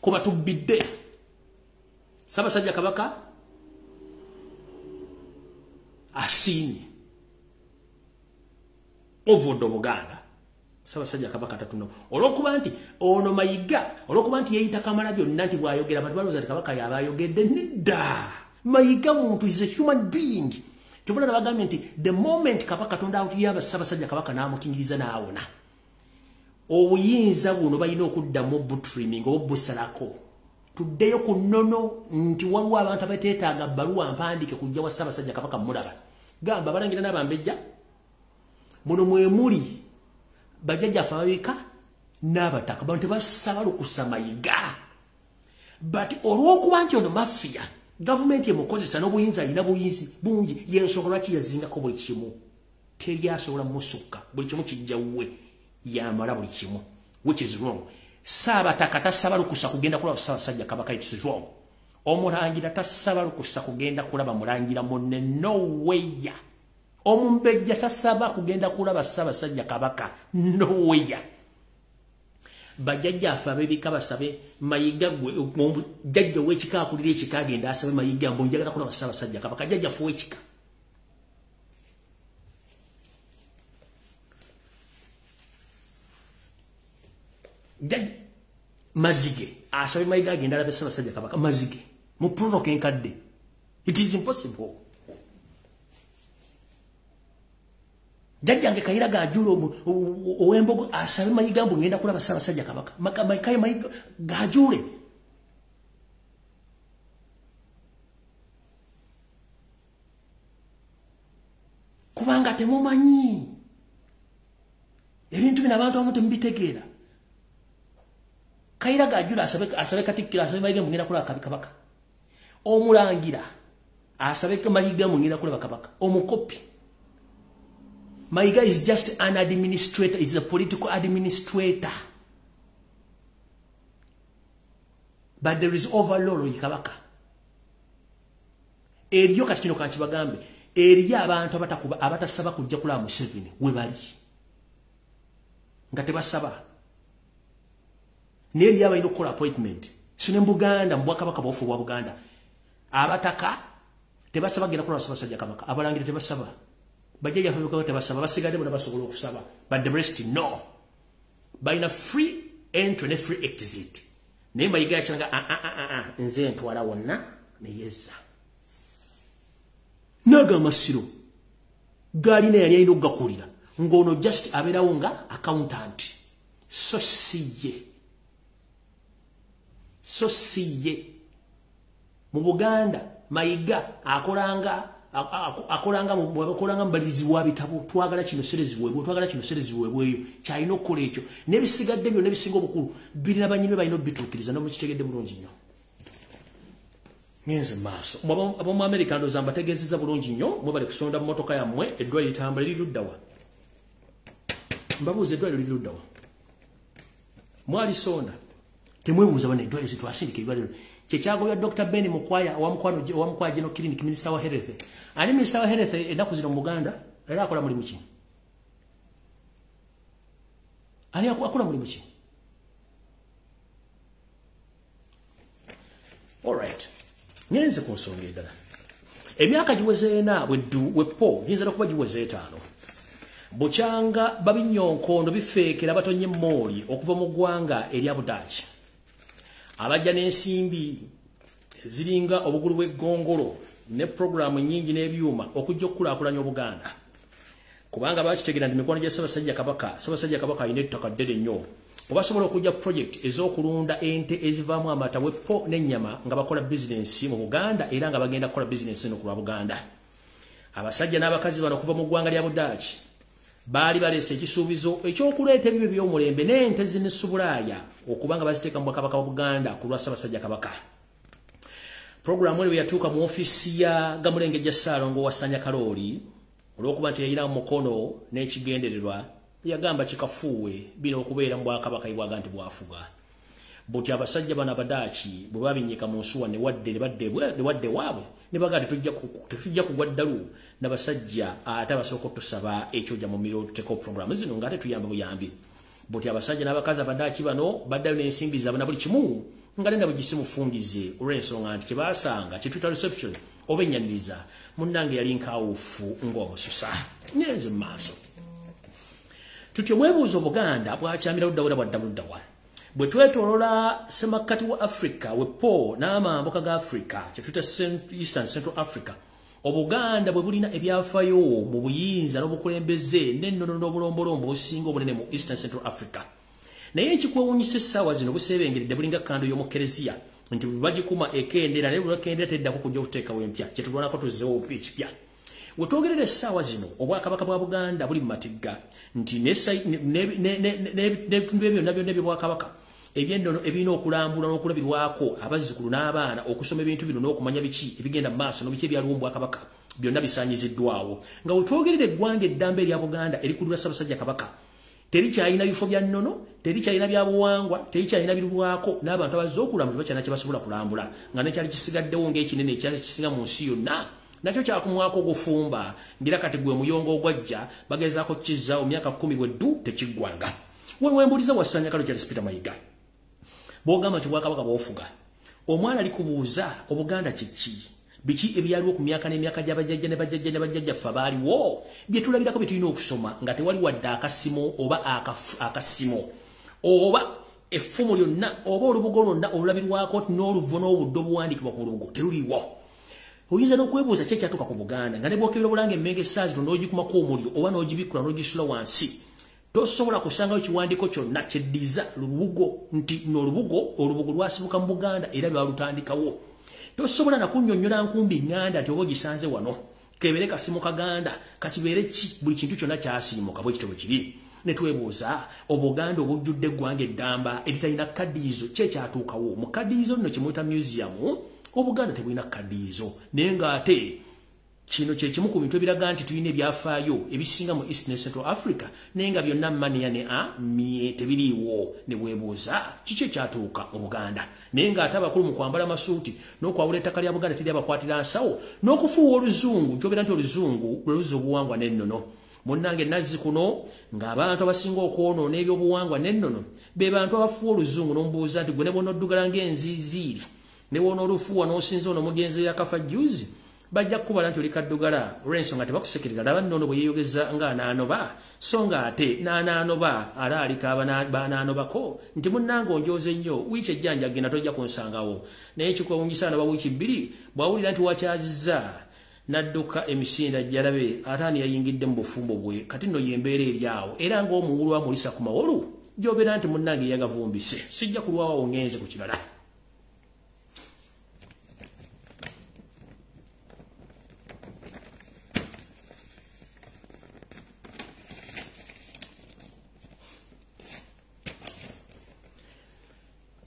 kuba tubbidde. Ssaabasajja Kabaka asiimye ovudde Obuganda. Ssaabasajja Kabaka tatuna olw'okuba nti ono Mayiga olw'okuba nti yeeyita Kamalabyonna nti bw'ayogera abantu balowooza nti Kabaka yaba ayogedde. Nedda, Mayiga muntu is a human being. Kyovula nabagambye nti the moment Kabaka Katonda awulira Ssaabasajja Kabaka n'amukingiriza n'awona obuyinza buno balina okuddamu butrimming oba busalako. Tuddeyo ku nnono nti waliwo abantu abateetaaga bbaluwa mpandiike kujja wa Ssaabasajja Kabaka mulaba. Gamba Abalangira n'Abambejja muno mwe muli bajjajjaffe ababika n'Abataka bantu tebasaba lukusa Mayiga. But olw'okuba nti ono mafiya gavumenti emukozesa n'obuyinza alina buyinzi bungi y'ensonga lwaki yazingako buli kimu. Teri asobola musukka buli kimu kijjawwe yamala buli kimu which is wrong. Ssaabataka tasaba lukusa kugenda kulaba Ssaabasajja Kabaka, it is wrong. Omulangira tasaba lukusa kugenda kulaba mulangira munne, no way. Omumbejja tasaba kugenda kulaba Ssaabasajja Kabaka nowhere. Bajjajja afa abebika basabe Mayiga gwe jjajja w'ekika akulira ekika agenda asabe Mayiga mbu njagala kulaba Ssaabasajja Kabaka jjajja afa w'ekika. Jjajja Mazige asabe Mayiga agenda alabe Ssaabasajja Kabaka Mazige mu prologue enkadde. It is impossible. Jajjange Kayira Gajule owembogo asabe Mayiga mbu ngenda kulaba Ssaabasajja Kabaka. Mayiga Gajule. Kubanga temumanyi. Ebintu bino abantu abamu temubitegeera. Kayira Gajule asabe Katikkiro asabe Mayiga mbu ngenda kulaba Kabaka. Omulangira asabe Mayiga mbu ngenda kulaba Kabaka. Omukopi Mayiga is just an administrator. It's a political administrator. But there is overlord Kabaka. Eriyo kati kino kankibagambe. Eriyo abantu abatasaba kujja kulaba Museveni we bali. Nga tebasaba. N'eriyo abalina okukola appointment. Sine Buganda Bwakabaka bwofu bwa Buganda. Abataka tebasaba genda kulaba Ssaabasajja Kabaka. Abalangira tebasaba. Bajjajja afa tebasaba basigadde bonna basobola okusaba. But the rest no. Balina free entry ne free exit. Naye Mayiga yakiranga nze ntwala wonna ne yezza. Naga Masiro galina yali alina okugakulira ng'ono just abeerawo nga accountant. So siye. Mu Buganda Mayiga akolanga mubalizi wa bitabo twagala kino serezibwebweyo kyalina okukola ekyo n'ebisigadde byonna ebisinga obukulu birina banyime balina obituukiriza nomukitegedde bulungi nnyo. Ngenze maaso abamu America ndooza mbategeezezza bulungi nnyo mwe bali kusonda mu motoka yammwe eddwaliro litambula liriddawa. Mbabuuza eddwaliro liriddawa mwalisonda temwebuuza bano eddwaliro zitwasindika eddwaliro kyekyagoya Dr. Ben Mukwaya owamukwaya General Clinic Minister wa Health. Ani Minister wa Health ennaku zino mu Buganda era akola mulimu ki? Ali akola mulimu ki? Alright. Nyenze ku nsonga endala. Emyaka giweze ena wepo giyinza n'okuba giweze etaano. Bukyanga babinyonkondo bifeekera batonye mooli okuva mu ggwanga erya Budaaki. Abajja n'ensimbi ziringa obugulu bw'eggongolo ne programu nyingi n'ebyuma okujja okukulaakulanya Obuganda. Kubanga bakitegera nti mikono gya Ssaabasajja Kabaka alina ettaka ddene nnyo. Obasobola okujja project ez'okulunda ente ezivaamu amata wepo n'ennyama nga bakola bizinensi mu Buganda era nga bagenda kukola bizinensi eno ku lwa Buganda. Abasajja n'abakazi bano okuva mu ggwanga lya Budaaki baali baleese ekisuubizo ekyokuleeta ebibyo by'omulembe n'ente zinesubulaaya okubanga baziteeka mu Bwakabaka wa Buganda ku lwa Ssaabasajja Kabaka. Programu eno yatuuka mu ofiisi ya Gamulengejja Ssaalongo wa Ssanya Kalooli olw'okuba nti yayina mukono n'ekigendererwa yagamba kikafuuwe bino okubeera mu Bwakabaka ibwaga nti bwafuga. Buti abasajja bano Abadaaki bwe babinnyika mu nsuwa ne wadde waabwe ne baga tetujja kugwa ddalu n'abasajja ate abasooka otusaba ekyojja mu Muliro tuteeko programu zino ng'ate tuyamba buyambi. Buti abasajja n'abakazi Abadaaki bano baddayo n'ensimbi zaabwe na buli kimu nga nenda bugisimufungize olw'ensonga nti kyebaasanga kyetuyita reception oba ennyanniriza munnange yali nkawufu ng'omususa. Nyenze mu maaso. Tutyo mwebuuza Obuganda bwakyamira luddawa bwadda buddawa. Bwe twetolola semakkati wa Africa wepo n'amambuka ga Africa kyetuyita Eastern Central Africa. Obuganda bwe bulina ebyafaayo mu buyinza n'obukulembeze n'ennono n'obulombolombo obusinga obunene mu Eastern Central Africa. Naye ekikwewuunyisa essaawa zino buseebengeredde bulinga kando y'omukereziya nti bagikuma ekendera naye bulakendera teddako kujja okuteekawo empya kyetulwanako tuzzeewo ekipya. We twogerera essaawa zino Obwakabaka bwa Buganda buli mu matigga nti n'ebitundu byonna byonna eby'Obwakabaka eby'ennono ebirina okulambula n'okulabirwako abazzukulu n'abaana okusoma ebintu bino n'okumanya biki ebigenda mu maaso n'obiki ebyaliwo mu Bwakabaka byonna bisaanyiziddwawo. Nga we twogerera eggwanga eddamba erya Buganda erikulirwa Ssaabasajja Kabaka terikyalina bifo bya nnono, terikyalina bya buwangwa, terikyalina birwako n'abantu abazze okulambula bakyalina kye basobola kulambula nga nekyali kisigaddewo ng'ekinene ekyali kisinga mu nsi yonna nakyo kyakumwako ogufumba ngira kati gwe muyongo ogwajja bagezaako kizza emyaka 10 bweddu tekiggwanga wembuliza wasanya kalo Charles Peter Mayiga bwogamba nti Bwakabaka bwofuga omwana ali kubuuza Obuganda kiki biki ebyaliwo ku myaka n'emyaka gy'abajjajja ne bajjajjaffe abaaliwo bye tulabirako bye tulina okusoma nga tewali wadde akasimo oba akasimo oba effumu lyonna oba olubugo lwonna olulabirwako n'oluvo n'obudde obuwandiikibwa ku lubugo teruliwo oyinza n'okwebuuza kye kyatuuka ku Buganda nga ne bwokebera obulanga emmenge essaazi n'ogikumako omuliro oba n'ogibikkula n'ogisula wansi tosobola kusangayo kiwandiiko kyonna kyeddiza lubugo nti olubugo lwasibuka mu Buganda era lwalutandikawo tosobola nakunnyonnyola nkumbi nganda nti oba ogisanze wano kebere kasimu kaganda kakibeere ki buli kintu kyonna kyasiimuka bwe kitabo kiri ne twebuuza Obuganda obujjudde eggwanga eddamba eritalina kaddiizo kyekyatuukawo mu kaddiizo nno kimuyita museum Obuganda tebulina kaddiizo naye ng'ate kino kye kimu ku bintu ebiraga nti tulina ebyafaayo ebisinga mu East ne Central Africa naye nga byonna mania ne amye tebiriiwo ne bwebuuza kiki ekyatuuka mu Buganda naye ng'ate abakulu mu kwambala amasuuti n'okwawula ettaka lya Buganda teri abakwatira nsawo n'okufuuwa oluzungu kyobeera nti oluzungu lwe luzza obuwangwa n'ennono munnange nazzi kuno ng'abantu abasinga okwonoona ebyobuwangwa n'ennono be bantu abafuuwa oluzungu n'omubuuza nti gwe ne bwona oddugala ng'enziiziiri ne wona olufuuwa n'osinza ono mugenzi yakafa juzi bajja kukubala nti oli kaddugala olw'ensonga tebakusekerera laba nnono bwe yeeyogeza ng'anaanoba so ng'ate n'anaanoba alaalika banaanobako nti munnange onjooze nnyo wiiki ejjanja genda tojja kunsangawo naye kikwewunyisa anoba wiiki 2 bw'awulira nti wakyazizza n'adduka emisinde ajjalabe ate ani yayingidde mu bufumbo bwe kati nno yembeera eri awo era ng'omuwulu amulisa ku mawolu gy'obeera nti munnange yagavumbise sijja kulwawo ngenze ku kirala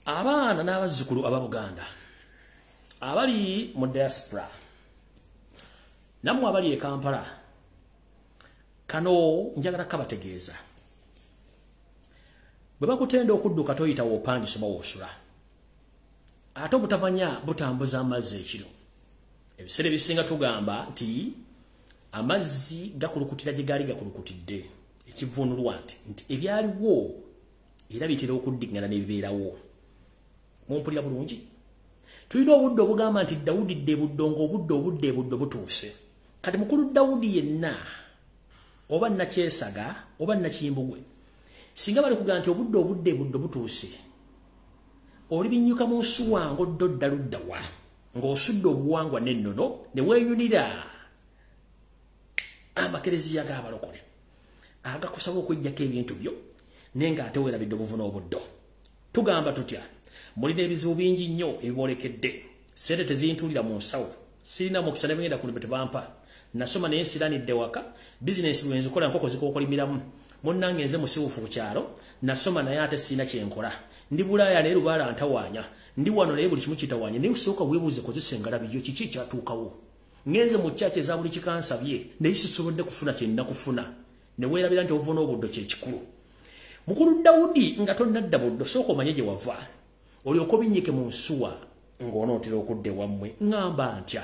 abaana n'abazzukulu aba Buganda abali mu diaspora nammwe abali e Kampala kano njagala kabategeeza bwe bakutenda okudduka toyita woopandisa oba woosula ate obutamanya butambuza amazzi ekiro ebiseera ebisinga tugamba nti amazzi gakulukutira gye gaali gakulukutidde ekivvuunulwa nti ebyaliwo era bitera okuddingana n'ebibeerawo mumpulira bulungi tulina obudde obugamba nti Dawudi dde buddo ng'obudde butuuse kati mukulu Dawudi yenna oba Nakyesaga oba Nakimbugwe singa bali kugamba nti obudde butuuse olibinnyuka mu nsuwa ng'odda odda ludda wa ng'osudde obuwangwa n'ennono ne weeyunira amakereziya g'abalokole agakusaba okuggyako ebintu byo naye ng'ate weerabidde obuvu n'obuddo tugamba tutya mulina ebizibu bingi nnyo ebibolekedde sente tezintuulira mu nsawo sirina mukisa ne bengenda kulima tebampa nasoma naye nsiranidde waka bizinesi bwe nzikola nkoko zikookolimiramu munnange nze musibufu ku kyalo nasoma naye ate sirina kyenkola ndi Bulaaya naye lubaala ntawaanya ndi wano naye buli kimu kitawaanya naye usooka weebuuze kozesa engalabiyo kiki kyatuukawo ngenze mu kyaki eza buli kikansabye naye sisobodde kufuna kye nnina kufuna ne weerabira nti obuva n'obuddo kyekikulu mukulu Dawudi nga tonnadda buddo sooka omanye gye wava olyoka obinnyike mu nsuwa ng'onootera okudda ewammwe ŋŋamba ntya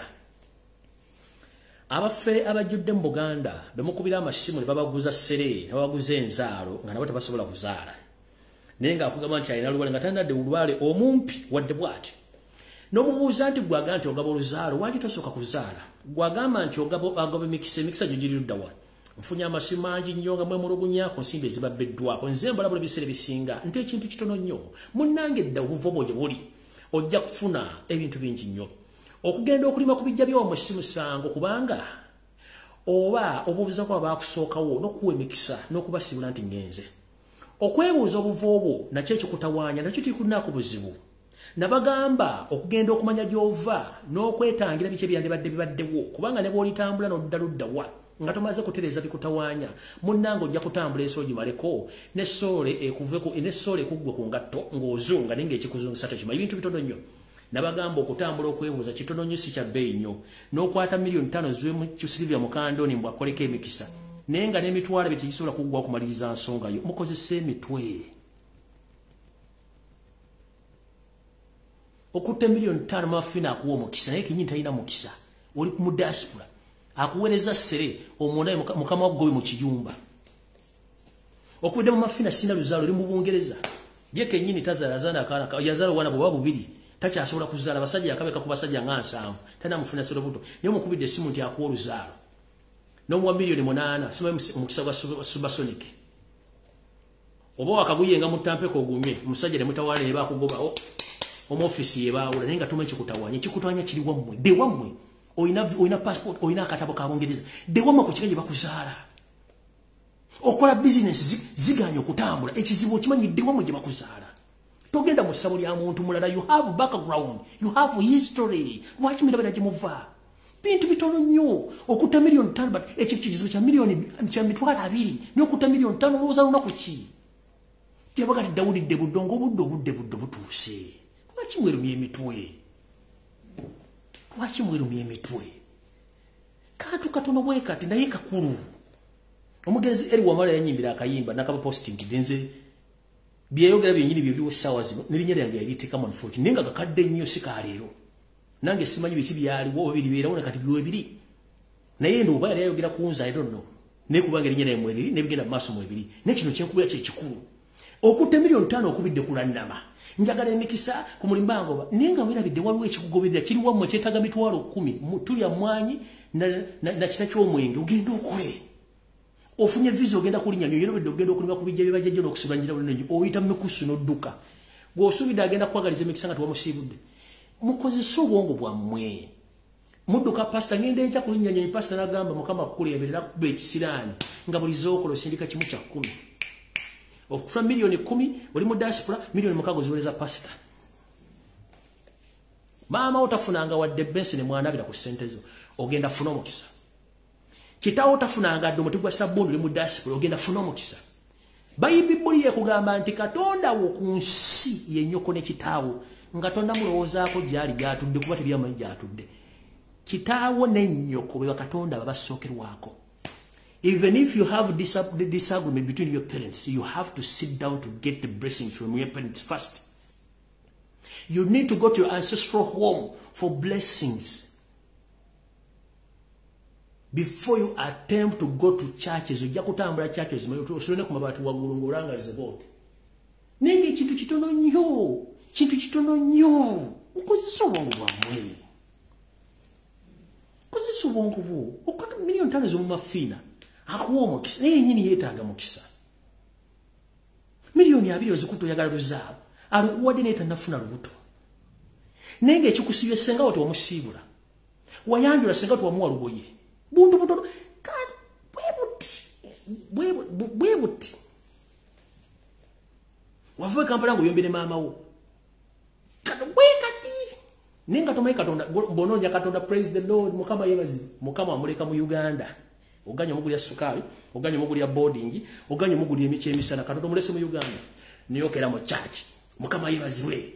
abaffe abajjudde mu Buganda bemukubira amasimu ne babaguza ssere ne babaguza enzaalo nga nabo tebasobola kuzaala naye ng'akugamba nti alina lubaale nga tanadde olubale omumpi wadde bw'ati n'omubuuza nti gwagamba nti ogaba oluzaalo lwaki tosooka kuzaala gwagamba nti ogaba emikisa gyo giri ludda wa nfunye amasimu mangi nnyo nga mwemulugunya ku nsimbi ezibabbeddwako nze mbalabula ebiseera ebisinga nti ekintu kitono nnyo munnange edda obuvomo gye buli ojja kufuna ebintu bingi nnyo okugenda okulima ku bijja byawammwe si musango kubanga oba obuubuza kwabo baakusookawo n'okuwa emikisa n'okubasibula nti ngenze okwebuuza obuvo obwo nakyo ekikutawaanya nakyo tikunaako buzibu nabagamba okugenda okumanya gy'ova n'okwetangira biki ebyandibadde bibaddewo kubanga ne bw'olitambula n'odda ludda wa nga tomaze kutereeza bikutawaanya munnange ojja kutambula ensi ogimaleko n'essoole ekuggwe ku ngatto ng'ozunga naye ng'ekikuzungisa tokimanyi bintu bitono nnyo nabagamba okutambula okwebuuza kitono nnyo si kya bbeeyi nnyo n'okwata miliyoni 5 ziwe mu Silivia Mukandoni mbw akoleko emikisa naye nga n'emitwalo bye tegisobola kuggwa okumaliriza nsonga yo mukozesa emitwe okutta miliyoni 5 mafina akuwa omukisa naye kinyini talina mukisa oli ku diaspora akuweereza ssere omunaye mukama wagobe mu kiyumba okudde mu mafina sina luzaalo oli mu Bungereza ye kennyini tazaala zaana akaana yazaala wana bwe bubiri takyasobola kuzaala basajja yakabeka ku basajja nga 7 tena mufuna sero buto niyo mukubidde essimu nti akuwa oluzaalo n'omuwa miliyoni 8 simanyi omukisa gwa Supersonic oba wakaguyenga mu tampeko ogumye omusajja ne mutawaale ne bakugoba omu office yebaawula naye nga tumanyi kikutawanya kiri wammwe de wammwe oyina passport oyina akatabo ka Bungereza de wammwe ku kika gye bakuzaala okola business ziganya okutambula ekizibu okimanyi de wammwe gye bakuzaala togenda mu ssabo lya muntu mulala you have background you have history lwaki mirabira gye muva bintu bitono nnyo okutta miliyoni 5 but ekyo kizibu kya miliyoni kya mitwalo 2 n'okutta miliyoni 5 olowooza lunaku ki tebaga ti Dawudi de budongo obudde butuuse lwaki mwerumya emitwe kantu katono bwe kati naye kakulu omugenzi eri wamala yanyimbira akayimba nakaba posting denze byeyogera byenyini byo sawa zino nirinya lyange yaliteeka mu fortune nenga gakadde nnyo sikaleero nange simanyi biki byaliwo bibiri beerawo kati biwe biri naye ndo oba yali ayogera kunza I don't know ne kubanga erinnya lya mweriri ne bigenda mu maaso mu ebiri ne kino kyenkubira kye kikulu okutta miliyoni 5 okubidde kulannama njagala emikisa ku mulimbango nenga werabidde waliwo ekikugoberera kiri wammwe kyetaaga mitwalo 10 tulya mwanyi na kita ky'omwenge ogenda okole ofunye visa ogenda kulinya nyo yerobedde ogenda okulima ku bijja bibajjajja n'okusibanyira bulungi oyita mikusu n'odduka gw'osuubidde agenda kukwagaliza emikisa nga tewamusiibudde mukozesa obwongo bwammwe mudduka pasita ngenda enkya kulinya nyo pasita n'agamba mukama kukulemberera kuba ekisiraani nga buli zookola osindika kimu kya 10 okufuna miliyoni 10 oli mu diaspora miliyoni 6 oziweereza pasita maama otafunanga wadde bensi ne mwanabira ku ssente zo ogenda funa omukisa kitaawo otafunanga adde omuti gwa sabbuuni oli mu diaspora ogenda funa omukisa bayibuli yekugamba nti katonda wo ku nsi yennyoko ne kitaawo nga tonnamulowoozaako gyali gyatudde kuba tebyamanyi gyatudde kitaawo n'ennyoko bwe bakatonda babasookerwako. Even if you have the disagreement between your parents, you have to sit down to get the blessings from your parents first. You need to go to your ancestral home for blessings before you attempt to go to churches. Ojja kutambula churches osolone ku mabaati waggulu ng'olangaze bote nenge kintu kitono nnyo okozesa obwongo bwammwe kozesa obwongo bwo okwata miliyoni 5 z'omu mafiina akuwa omukisa naye yennyini yeetaaga mukisa miliyoni 2 ozikuta oyagala luzaalo alikuwadde naye tannafuna lubuto naye ng'ekikusibye senga wo tewamusiibula wayanjula senga wo tewamuwa lugoye buntu butono bwe buti wava Kampala ng'oyombere maama wo bwe kati naye nga tomanyi Katonda bw'onoonya Katonda praise the Lord mukama yeebazi mukama amuleka mu Uganda oganya omugulya sukaali oganya omugulya boarding oganya omugulya emici emisana Katonda omulese mu Uganda niyokera mu church mukama yeebazibwe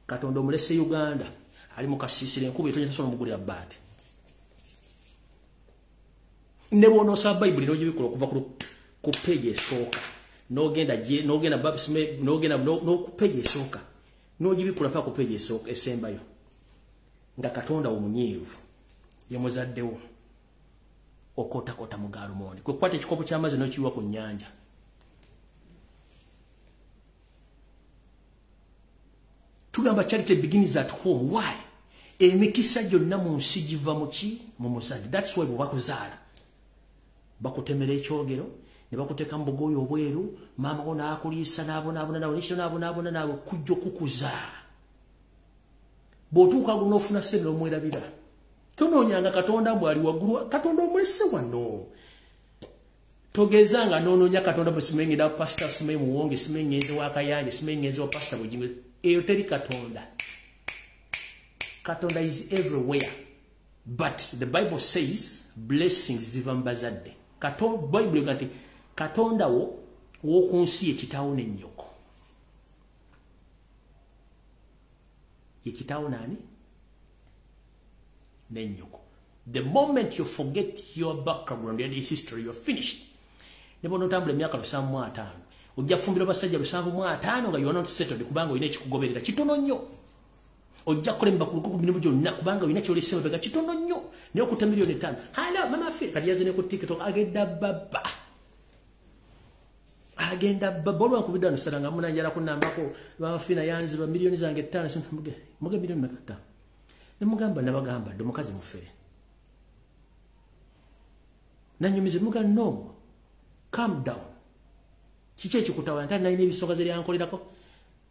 Katonda omulese Uganda ali mu kasiisira enkuba etonya tasobola omugulira bbaati ne bw'onoosaba bayibuli n'ogibikola okuva ku page esooka n'ogenda ku page esooka n'ogibikola paka ku page esembayo nga Katonda omunyiivu yamuzaddewo okootakota mu gaalumondi kwe kukwata ekikopo ky'amazzi n'okiyiwa ku nnyanja tugamba charity begins at home. Why? Emikisa gyonna mu nsi giva mu ki mu musajja. That's why bakuzaala bakutemera ekyogero ne bakuteeka mu bugoye obweru maama wo n'akuliisa n'abonaabona nawe nekiro n'abonaabona nawe kujja okukuza bw'otuuka guno ofuna ssente n'omwerabira tonoonyanga Katonda mbw ali waggulu Katonda omulese wano togezanga n'onoonya Katonda bwe simanyi ngenda pasita simanyi muwonge simanyi ngenze wa Kayanja simanyi ngenze wa pasita bwegimwe eyo teri Katonda. Katonda is everywhere, but the Bible says blessings ziva mu bazadde. Bible gati Katonda w'oku nsi ye kitaawo n'ennyoko. Ye kitaawo nani? N'ennyoko. The moment you forget your background and your history, you're finished. Ne bw'onootambula emyaka 75 ojja kufumbira basajja 75 nga you are not settled kubanga olina ekikugoberera kitono nnyo. ojja kukola embakulu ku mirimu gyonna kubanga olina kyolesa emabega kitono nnyo naye okutta miliyoni 5 hala mama affe kati yaze ne ku TikTok agenda baba olwankubidde wano sala nga munanjala kunambako mama fina yanziba miliyoni zange 5 muge miliyoni mekata ne mugamba nabagamba dde mukazi mufere nanyumize muga no calm down kiki ekikutawa ntali nalina ebisonga ze lyankolerako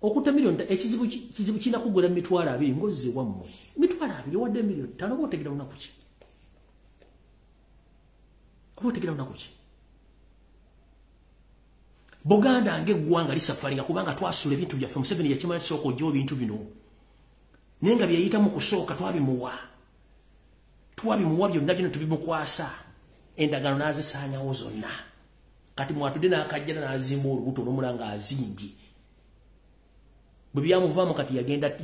okutta miliyoni ekizibu kinakugula mitwalo 2 ngozi wammwe mitwalo 2 wadde miliyoni 5 oba otegera lunaku ki Buganda ng'eggwanga lisafalinga kubanga twasula ebintu byaffe Museveni yakimanyi sooka ojjawo ebintu bino naye nga byeyitamu kusooka twabimuwa byonna bino tubimukwasa endagano n'azisaanyawo zonna kati mwatudde n'akajjana n'azimba olubuto n'omulanga azimbye bwe byamuvaamu kati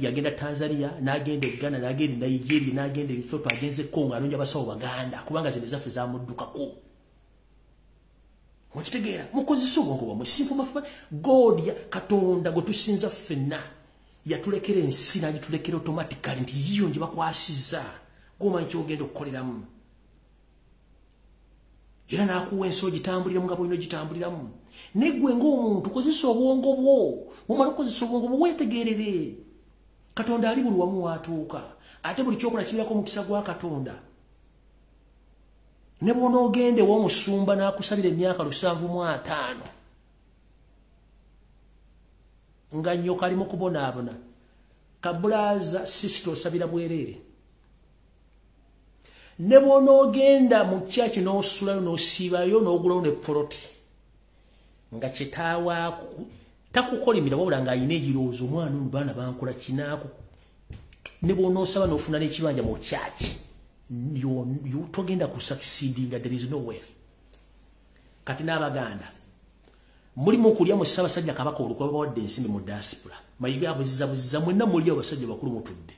yagenda Tanzania n'agenda e Ghana n'agenda e Nigeria n'agenda e Lesotho agenze e Congo anoonya basawo Baganda kubanga zino zaffe zamuddukako mwekitegeera mukozesa obwongo bwammwe simple God Katonda gwe tusinza ffenna yatulekera ensi n'agitulekera automatically nti yiyo nje bakwasizza gwomanyi kyogenda okukoleramu era n'akuwa ensi ogitambuliramu nga bwolina ogitambuliramu naye ggwe ng'omuntu kozesa obwongo bwo bwomala okukozesa obwongo bwo weetegeerere Katonda ali buli wamu watuuka ate buli kyokola kibeerako omukisa gwa Katonda ne bw'onoogende w'omusumba n'akusabira emyaka 705 nga nnyoka alimu kubonaabona kabulaaza sisita osabira bwereere ne bw'onoogenda mu kyaki n'osulayo n'osiibayo n'ogulayo ne poloti nga kitaawa takukolimira wabula ng'alina ekirowoozo omwana ono baana bankola kinaaku ne bw'onoosaba n'ofuna n'ekibanja mu kyaki togenda ku succeeding there is nowhere kati n'Abaganda mulimu okulya mu Ssaabasajja Kabaka olukwe bawadde ensimbi mu diaspora mayiga abuziza mwenna muli abasajja bakulu mutudde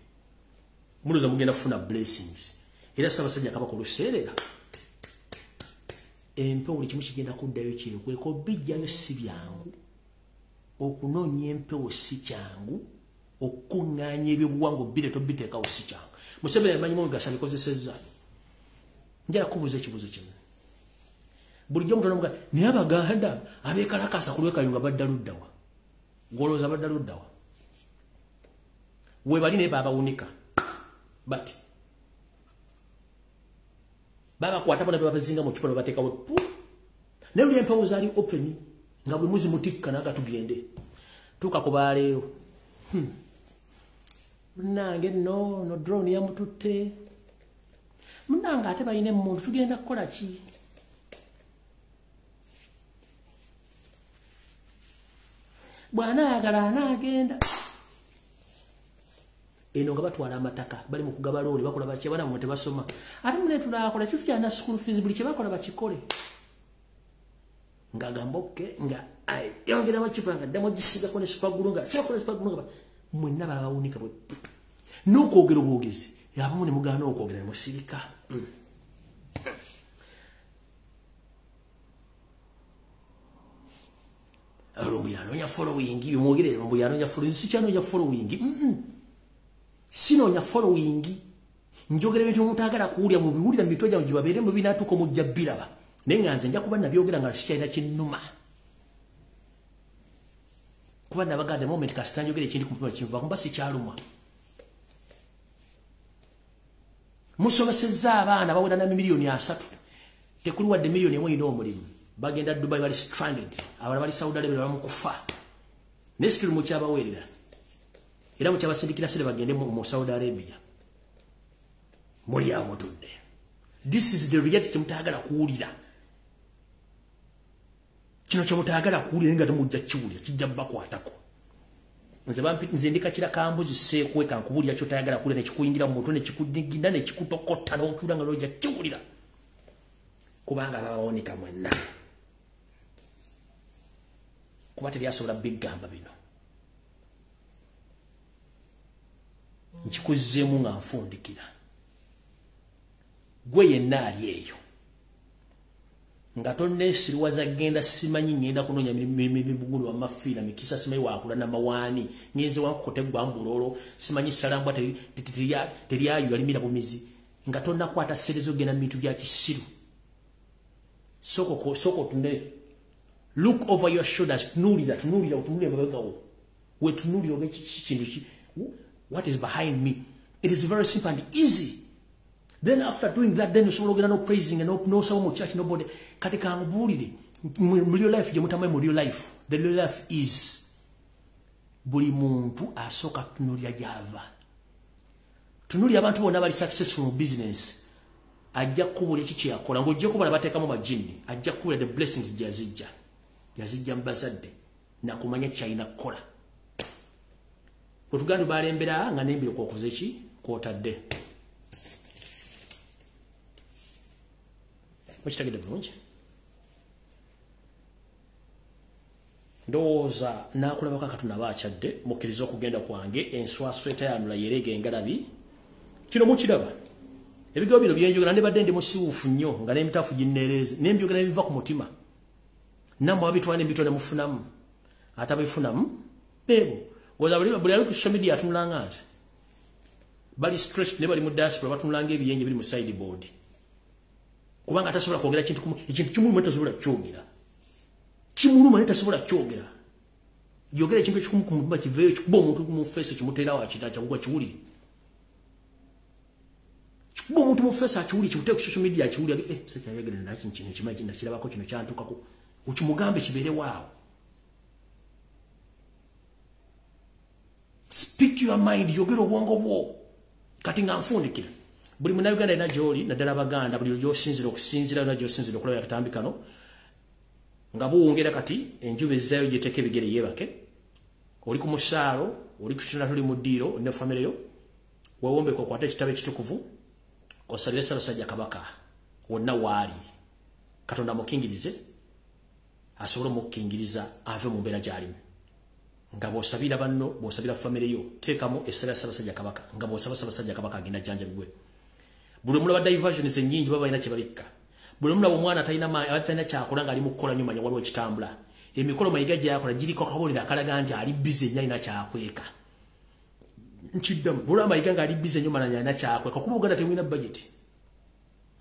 muloza mugenda kufuna blessings era Ssaabasajja Kabaka oluseerera empewo buli kimu kigenda kuddayo kyekweko bijjayo si byangu okunoonya empewo si kyangu okuŋŋaanya ebyobuwangwa bireeto biteekawo si kyangu Museveni amanyimu mugasa bikozesezza njala kubuuza ekibuuzo kimu bulijjo omuntu onomuga naye Abaganda abeekalakasa ku lwekayunga badda luddawa gwolowooza badda luddawa we bali naye baabawunika bati babakwata bona bebabazinga mu cupa nebateekawo naye luli empewo zaali open nga bwe muzimutikka naga tugende tuuka ku baaleero Munange no drone yamututte munange ate balina emuntu tugenda kukola ki bw'anaayagala anaagenda eno nga batwala amataka bali mu kugaba loole bakola baki abaana mmwe tebasoma ate mune tulaakola kitujyana school fees buli kye bakola bakikole ng'agamba oke nga yongera bakipa nga ddamu gisigako ne supagulu nga sibakola supagulu nga mwenna babawunika bwe n'okwogera obwogezi abamu ne mugaana okwogera ne musirika Lumbuye anoonya following bimwogerere Lumbuye anoonya following sikyanoonya following sinoonya following njogera ebintu mutaagala kuwulira mu biwulira mu mitwe gyammwe gye babeere mu binaatuuka omujja biraba naye nga nze nja kuba nabyogera nga sikyalina kinnuma kuba nabaganda moment kasita njogera ekindi ku mutima kinva kumba sikyalumwa musomesezza abaana bawera na miliyoni 3 tekuli wadde miliyoni 1 ina omulimu bagenda Dubai bali stranded abala bali Saudi Arabia bali mukufa next mu kyabaweerera era mu kyabasindikira sire bagende mu Saudi Arabia muri amutudde this is the reality mutaagala kuwulira kino kyo mutaagala kuwulira nga temujja kiwulira kijja bakwatako nze ndika kambuzi seekweka nkubulira kyotayagala kuwulira nekikuyingira mu mutwe nekikudigina nekikutokota n'otuula nga lojja kiwulira kubanga babawonika mwenna kuba teryasobola biggamba bino nkikuzzeemu nga nfundikira gwe yenna ali eyo nga tonneesiriwaza genda simanyi ngenda kunoonya mibugulu wa mafiina mikisa simanyi wakula na mawaani ngenze wankote gwa mbulolo simanyi salambwa teryayo yalimira bumizi nga tonnakwata serezo genda mu bintu bya kisiru soko tunne look over your shoulders tunulira utunule mabagawo we tunulira ogekintu what is behind me. It is very simple and easy. Then after doing that, then you should get no praising and no someone church, nobody. Katika ngubulire, real life, you mutamaye real life. The real life is buli muntu asoka tunulya java. Tunulya abantu bonna bali successful in business. Ajja kubulya kichi yakola. Ngojje kubala bateekamu majini. Ajja kubulya the blessings jazijja. Yazijja mbazadde. Na kumanya China kola. Otuganda balembera nga nembiro kwokoze ki kwotadde. Mukitagedde bulungi. Ndowooza nakulabako akatuna bakyadde mukkiriza okugenda kwange enswaswa etayanula yerege engalabi. Kino mukiraba. Ebigambo bino byenjogera ndibadde ndi musiwuufu nnyo nga n'emitafu ginneereze nembyogera ebiva ku mutima. Nammwe abitwala embitone mufunamu. Ate abifunamu beebo. Buli ali ku social media atunulanga nti bali stressed ne bali mu diaspora batunulanga ebiyenje biri mu sideboard. Kubanga tasobola kwogera ekintu kimuluma tasobola kyogera. Kimuluma tasobola kyogera. Yogera ekintu ekikumu ku mutima kiveeyo kikuba omuntu mu face kimuteera wakita kyagwa kiwulire. Kikuba omuntu mu face akiwulire kimutee ku social media akiwulire sekyayagala nakino kino kimanyi nakirabako kino kyantukako. Ukimugambe kibeere waawo. Speak your mind, yogera obwongo bwo. Kati nga nfundikira. Buli munnayuganda alina gy'oli naddala Abaganda buli gy'osinzira okusinzira na gy'osinzira okulaba akatambi kano nga buwongera kati enjuba ezaayo gyeteeka ebigere yeebake. Oli ku musaalo, oli ku kitanda tuli mu ddiiro ne famire yo. Weewombeko okwate ekitabo ekitukuvu osabire Ssaabasajja Kabaka wonna waali. Katonda mukingirize asobole omukkingiriza ave mu mbeera gy'alimu. Nga bw'osabira banno bw'osabira famire yo teekamu essala Ssaabasajja Kabaka nga bw'osaba Ssaabasajja Kabaka agenda jjanjabibwe. Buli mulaba diversions ennyingi baba balina kye babikka. Buli mulaba omwana talina kyakola nga ali mu kukola nnyo manya waliwo ekitambula. Emikolo mayiga gye yakola giriko akabonero akalaga nti ali busy nnyo alina kyakweka. Nkiddamu buli amayiga nga ali busy nnyo manya alina kyakweka kuba Obuganda temulina budget.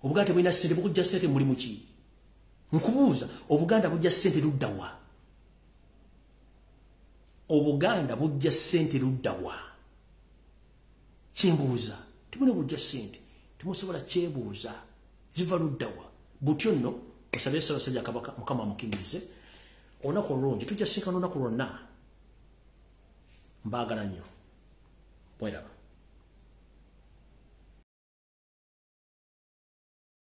Obuganda temulina ssente bukujja ssente mulimu ki? Nkubuuza Obuganda bujja ssente ludda wa? Obuganda bujja ssente ludda wa? Kimbuuza temulina bujja ssente temusobola kyebuuza ziva ludda wa? Butyo nno osabye Ssaabasajja Kabaka Mukama amukingirize olunaku olulungi tujja sinkana olunaku lwonna mbaagala nnyo. Bweraba.